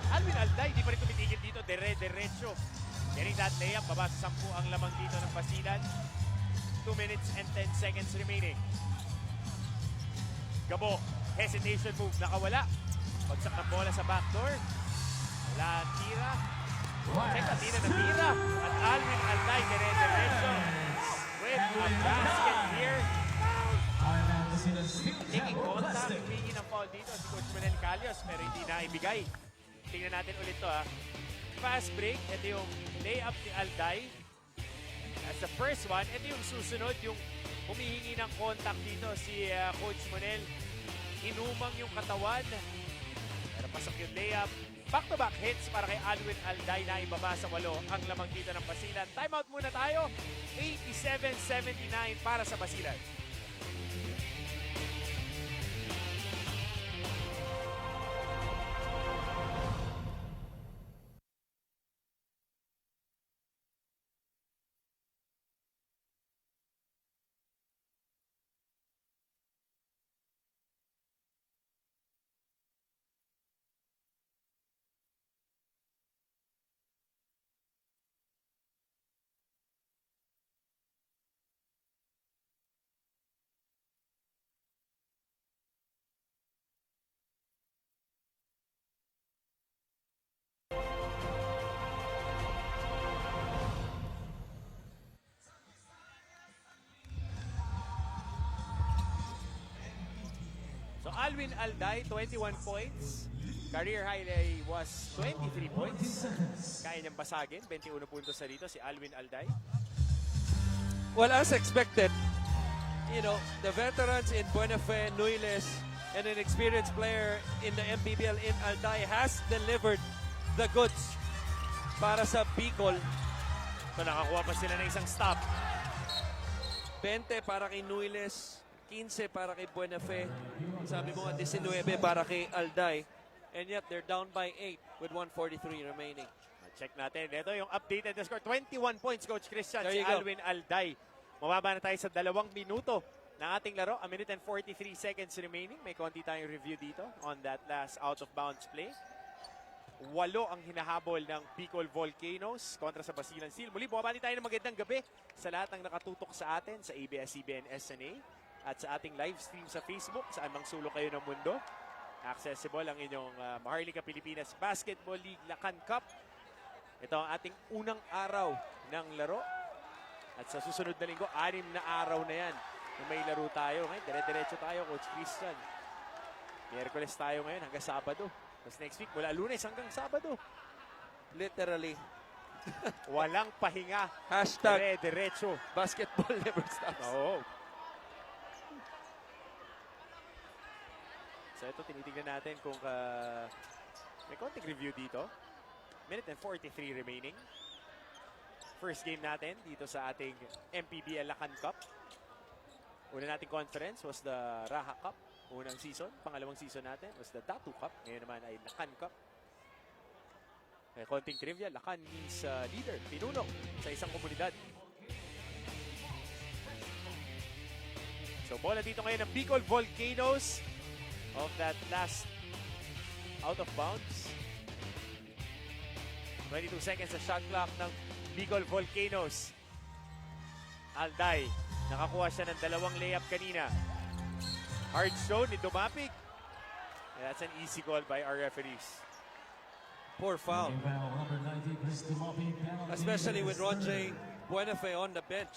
[SPEAKER 2] Alvin Alday. Di pa rin tumitigil dito, derecho. Getting that layup, baba sa 10 ang lamang dito ng Basilan. 2 minutes and 10 seconds remaining. Gabo, hesitation move, nakawala. Pagsak ng bola sa backdoor. Wala ang tira. Check na, tira na tira. At Alvin Alday, derecho. With a basket here. Taking contact, humingi ng foul dito si Coach Manel Calios, pero hindi na ibigay. Tingnan natin ulit to ha. Fast break, ito yung layup ni Alday. As the first one, ito yung susunod, yung humihingi ng contact dito si Coach Manel. Inumang yung katawan. Pero pasok yung layup. Back-to-back hits para kay Alvin Alday na ibaba sa 8 ang lamang dito ng Basilan. Timeout muna tayo. 87-79 para sa Basilan. So Alvin Alday, 21 points. Career high was 23 points. Kaya niyang basagin, 21 puntos na dito si Alvin Alday.
[SPEAKER 3] Well, as expected, you know, the veterans in Buenafe, Nuiles, and an experienced player in the MPBL in Alday has delivered the goods para sa BICOL.
[SPEAKER 2] So nakakuha pa sila ng isang stop.
[SPEAKER 3] 20 para kay Nuiles, 15 para kay Buenafe, sabi mo nga 19 para kay Alday, and yet they're down by 8 with 1:43 remaining.
[SPEAKER 2] Check natin. Ito yung updated na score. 21 points, Coach Christian.
[SPEAKER 3] There
[SPEAKER 2] Si
[SPEAKER 3] you go.
[SPEAKER 2] Alvin Alday. Mababa na tayo sa 2 minuto ng ating laro. 1 minute and 43 seconds remaining. May konti tayong review dito on that last out-of-bounds play. 8 ang hinahabol ng BICOL Volcanoes kontra sa Basilan Steel. Muli, bumabati tayo ng magandang gabi sa lahat ng nakatutok sa atin sa ABS-CBN SNA at sa ating live stream sa Facebook, saan mang sulok kayo ng mundo. Accessible ang inyong Maharlika Pilipinas Basketball League Lakan Cup. Ito ang ating unang araw ng laro. At sa susunod na linggo, 6 na araw na yan na may laro tayo. Ngayon, dire-diretso tayo, Coach Christian. Miyerkules tayo ngayon hanggang Sabado. Tapos next week, mula Lunes hanggang Sabado.
[SPEAKER 3] Literally.
[SPEAKER 2] Walang pahinga.
[SPEAKER 3] Hashtag
[SPEAKER 2] Dire-diretso.
[SPEAKER 3] basketball never stops.
[SPEAKER 2] Oo. So ito, tinitingnan natin kung may konting review dito. Minute and 43 remaining. First game natin dito sa ating MPBL Lakan Cup. Una nating conference was the Raha Cup. Unang season. Pangalawang season natin was the Datu Cup. Ngayon naman ay Lakan Cup. May konting trivia. Lakan means leader, pinuno sa isang komunidad. So bola dito ngayon ng BICOL Volcanoes of that last out of bounds. 22 seconds sa shot clock ng BICOL Volcanoes. Alday, nakakuha siya ng 2 layup kanina. Hard zone ni Dumapig. And that's an easy call by our referees.
[SPEAKER 3] Poor foul.
[SPEAKER 1] Holding foul number 90, Chris Dumopi, penalty.
[SPEAKER 3] Especially with
[SPEAKER 1] Third.
[SPEAKER 3] Ronjay Buenafe on the bench.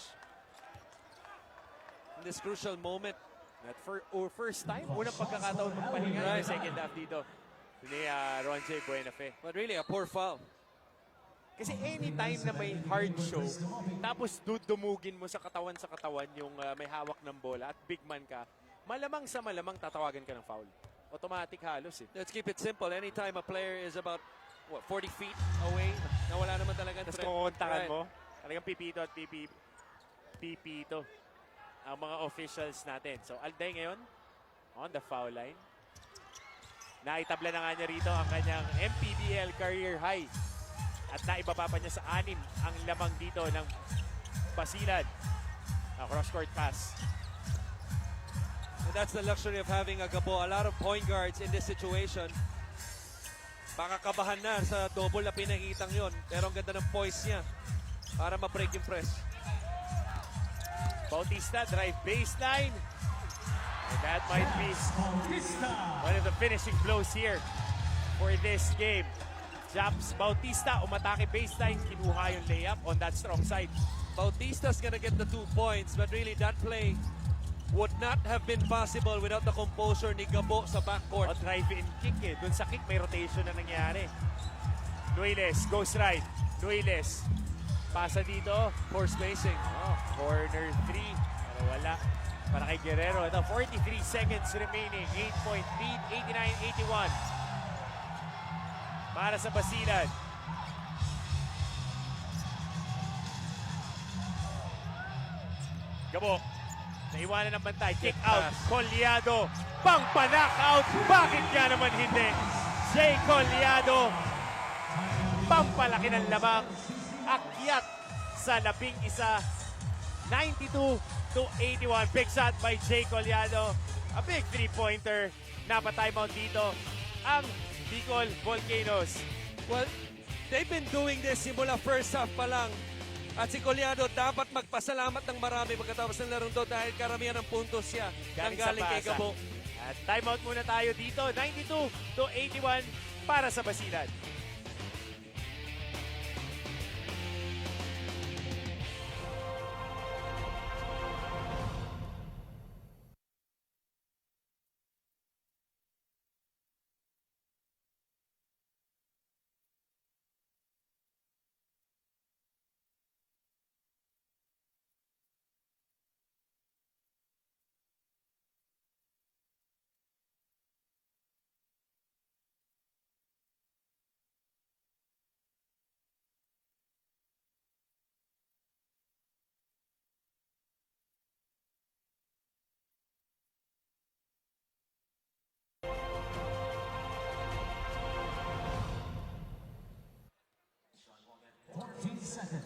[SPEAKER 3] In this crucial moment.
[SPEAKER 2] At first time, unang pagkakataon magpahinga
[SPEAKER 3] Right.
[SPEAKER 2] sa second half dito ni Ronjay Buenafe.
[SPEAKER 3] But really a poor foul.
[SPEAKER 2] Kasi anytime na may hard show, tapos dudumugin mo sa katawan yung may hawak ng bola at big man ka, malamang sa malamang tatawagan ka ng foul. Automatic halos eh.
[SPEAKER 3] Let's keep it simple. Anytime a player is about 40 feet away, na wala naman talaga
[SPEAKER 2] Tapos
[SPEAKER 3] threat.
[SPEAKER 2] kukontakan
[SPEAKER 3] Right.
[SPEAKER 2] mo, talagang pipito at pipito ang mga officials natin. So Alday ngayon, on the foul line. Naitabla na nga niya rito ang kanyang MPBL career high. At naibaba pa niya sa 6 ang lamang dito ng Basilan. Cross-court pass.
[SPEAKER 3] And that's the luxury of having a Gabo. A lot of point guards in this situation. Baka kabahan na sa double na pinakitang yon. Pero ang ganda ng poise niya para ma-break yung press.
[SPEAKER 2] Bautista, drive baseline. And that might be one of the finishing blows here for this game. Japs Bautista, umatake baseline, kinuha yung layup on that strong side.
[SPEAKER 3] Bautista's gonna get the 2 points, but really that play would not have been possible without the composure ni Gabo sa backcourt.
[SPEAKER 2] O drive-in kick eh. Doon sa kick may rotation na nangyari. Nuiles goes right. Nuiles. Pasa dito.
[SPEAKER 3] Poor spacing.
[SPEAKER 2] Corner 3. Pero wala. Para kay Guerrero. Ito, 43 seconds remaining. 8-point lead. 89-81. Para sa Basilan. Gabo. Naiwanan ng bantay. Kick out. Collado. Pang pa-knock out. Bakit nga naman hindi? Jay Collado. Pampalaki ng lamang. Akyat sa 11. 92-81. Big shot by Jay Collado. A big three-pointer. Napa-timeout dito ang Bicol Volcanoes.
[SPEAKER 3] Well, they've been doing this simula first half pa lang. At si Collado dapat magpasalamat ng marami pagkatapos ng larong to dahil karamihan ng puntos siya ang galing kay
[SPEAKER 2] sa
[SPEAKER 3] Gabo.
[SPEAKER 2] At timeout muna tayo dito. 92-81 para sa Basilan.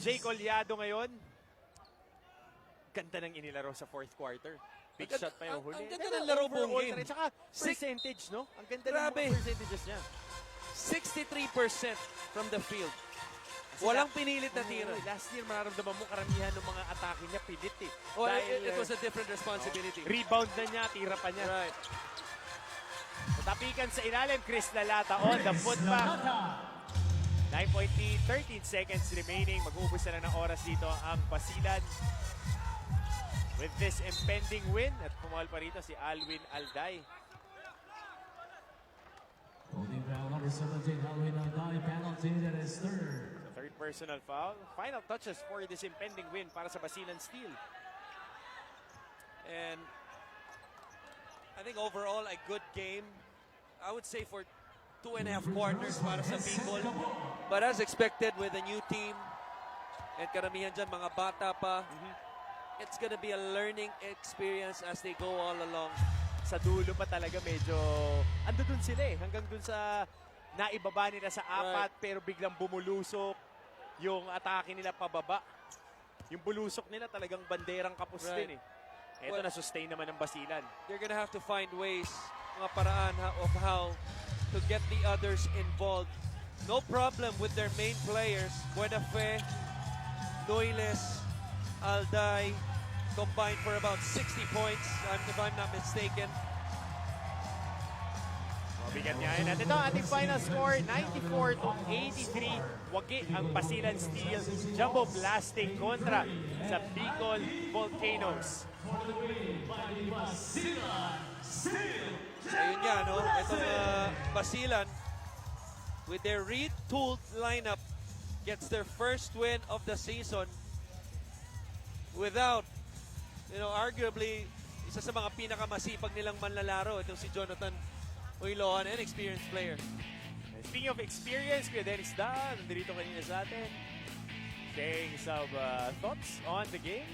[SPEAKER 2] Jay Collado ngayon. Ganda ng inilaro sa fourth quarter. Big
[SPEAKER 3] Ang
[SPEAKER 2] shot pa yung huli.
[SPEAKER 3] ang ganda ng laro buong
[SPEAKER 2] Overall
[SPEAKER 3] game.
[SPEAKER 2] na rin. Tsaka percentage, no? Ang ganda
[SPEAKER 3] Grabe.
[SPEAKER 2] ng mga percentages niya.
[SPEAKER 3] 63% from the field. Walang pinilit na tira.
[SPEAKER 2] Last year, mararamdaman mo karamihan ng mga atake niya pilit eh.
[SPEAKER 3] Oh,
[SPEAKER 2] Dahil,
[SPEAKER 3] it was a different responsibility.
[SPEAKER 2] rebound na niya, tira pa niya.
[SPEAKER 3] Right.
[SPEAKER 2] Tapikan sa ilalim, Chris Lalata on the putback. 9-point lead, 13 seconds remaining. Mag-uubos na lang ng oras dito ang Basilan. With this impending win, at pumal pa rito si Alwin Alday.
[SPEAKER 1] Holding foul number 17, Alwin Alday, penalty, that is third.
[SPEAKER 2] The third personal foul. Final touches for this impending win para sa Basilan Steel.
[SPEAKER 3] And I think overall a good game. I would say for 2.5 quarters para sa Bicol. But as expected with a new team and karamihan dyan mga bata pa, it's gonna be a learning experience as they go all along.
[SPEAKER 2] Sa dulo pa talaga medyo ando dun sila eh. Hanggang dun sa naibaba nila sa 4 pero biglang bumulusok yung atake nila pababa. Yung bulusok nila talagang banderang kapos din eh. Eto
[SPEAKER 3] Well,
[SPEAKER 2] na-sustain naman ng Basilan.
[SPEAKER 3] They're gonna have to find ways, mga paraan of how to get the others involved. No problem with their main players, Buenafe, Noiles, Alday, combined for about 60 points, if I'm not mistaken.
[SPEAKER 2] Bigat nga yun. At ito ang ating final score, 94-83. Wagi ang Basilan Steel Jumbo Plastic kontra sa Bicol Volcanoes.
[SPEAKER 3] Ayun nga, no? Itong Basilan, with their retooled lineup, gets their first win of the season without, arguably, isa sa mga pinakamasipag nilang manlalaro, itong si Jonathan Uiloan, an experienced player.
[SPEAKER 2] Speaking of experience, Kuya Dennis Da, nandito kanina sa atin. Sharing some thoughts on the game.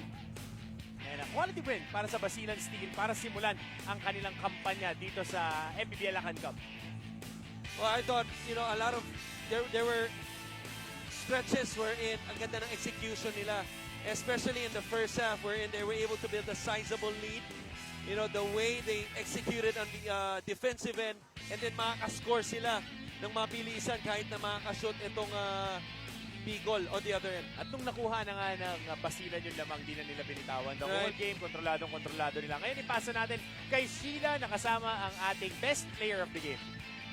[SPEAKER 2] And a quality win para sa Basilan Steel para simulan ang kanilang kampanya dito sa MPBL Lakan Cup.
[SPEAKER 3] Well, I thought, a lot of, there were stretches wherein ang ganda ng execution nila, especially in the first half wherein they were able to build a sizable lead. The way they executed on the defensive end, and then makakascore sila ng mabilisan kahit na makakashoot itong Bicol on the other end.
[SPEAKER 2] At nung nakuha na nga ng Basilan yung lamang, di na nila binitawan. The whole game, kontrolado nila. Ngayon, ipasa natin kay Sheila na kasama ang ating best player of the game.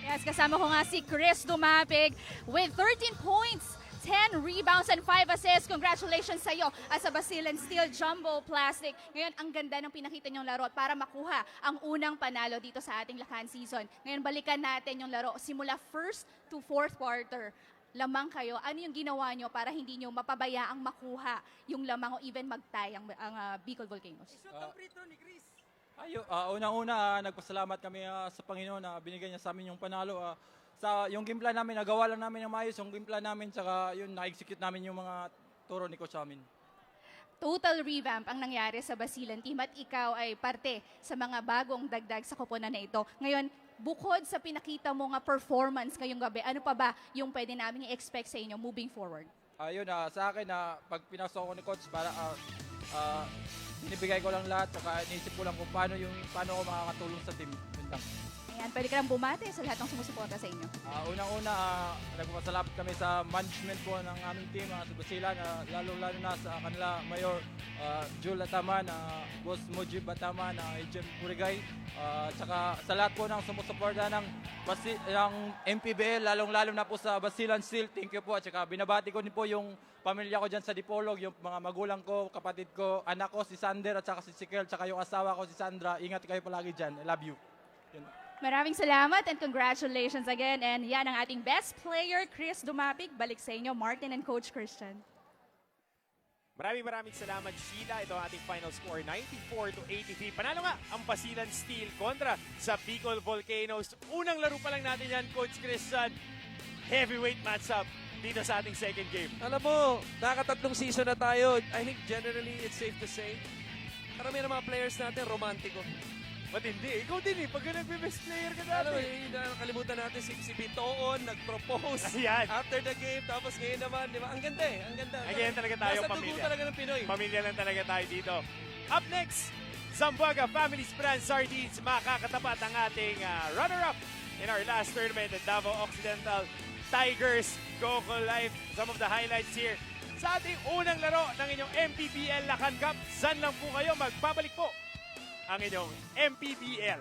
[SPEAKER 8] Yes, kasama ko nga si Chris Dumapig with 13 points, 10 rebounds and 5 assists. Congratulations sa iyo sa Basilan Steel Jumbo Plastic. Ngayon, ang ganda ng pinakita niyong laro para makuha ang unang panalo dito sa ating Lakan season. Ngayon, balikan natin yung laro. Simula first to fourth quarter, lamang kayo. Ano yung ginawa nyo para hindi nyo mapabayaang makuha yung lamang o even magtay ang Bicol Volcanoes?
[SPEAKER 9] Unang-una, nagpasalamat kami sa Panginoon na binigay niya sa amin yung panalo. Yung game plan namin, nagawa lang namin ng maayos yung game plan namin, tsaka yun, na-execute namin yung mga turo ni Coach sa amin.
[SPEAKER 8] Total revamp ang nangyari sa Basilan team at ikaw ay parte sa mga bagong dagdag sa koponan na ito. Ngayon, bukod sa pinakita mo nga performance ngayong gabi, ano pa ba yung pwede namin i-expect sa inyo moving forward?
[SPEAKER 9] Sa akin, pag pinasok ko ni Coach, para binibigay ko lang lahat, saka inisip ko lang kung paano ako makakatulong sa team. Yun lang.
[SPEAKER 8] Ayan, pwede ka lang bumate sa lahat ng sumusuporta sa inyo.
[SPEAKER 9] Unang-una, nagpapasalamat kami sa management po ng aming team, sa Basilan, lalo-lalo na sa kanila, Mayor Jul Ataman, Boss Mujib Ataman, Ejem Purigay, tsaka sa lahat po ng sumusuporta ng MPBL, lalong-lalo na po sa Basilan Steel. Thank you po. At tsaka binabati ko din po yung pamilya ko dyan sa Dipolog, yung mga magulang ko, kapatid ko, anak ko si Sander at tsaka si Sikel, tsaka yung asawa ko si Sandra. Ingat kayo palagi dyan. I love you. Yun.
[SPEAKER 8] Maraming salamat and congratulations again. And yan ang ating best player, Chris Dumapig. Balik sa inyo, Martin and Coach Christian.
[SPEAKER 2] Maraming salamat, Sheila. Ito ang ating final score, 94-83. Panalo nga ang Basilan Steel kontra sa Bicol Volcanoes. Unang laro pa lang natin yan, Coach Christian. Heavyweight matchup dito sa ating second game.
[SPEAKER 3] Alam mo, nakatatlong season na tayo. I think generally, it's safe to say, karamihan ng mga players natin, romantiko.
[SPEAKER 2] Ba't hindi? Ikaw din eh. Pag nagbe-best player ka dati.
[SPEAKER 3] Alam mo, nakalimutan natin si Bitoon, nag-propose
[SPEAKER 2] Ayan.
[SPEAKER 3] after the game. Tapos ngayon naman, di ba? Ang ganda eh. Ang ganda.
[SPEAKER 2] Again talaga tayo,
[SPEAKER 3] Nasa
[SPEAKER 2] pamilya.
[SPEAKER 3] dugo talaga ng Pinoy.
[SPEAKER 2] Pamilya lang talaga tayo dito. Up next, Zamboanga Family's Brand Sardines. Makakatapat ang ating runner-up in our last tournament at Davao Occidental Tigers. Coco Life. Some of the highlights here sa ating unang laro ng inyong MPBL Lakan Cup. Saan lang po kayo? Magbabalik po ang inyong MPBL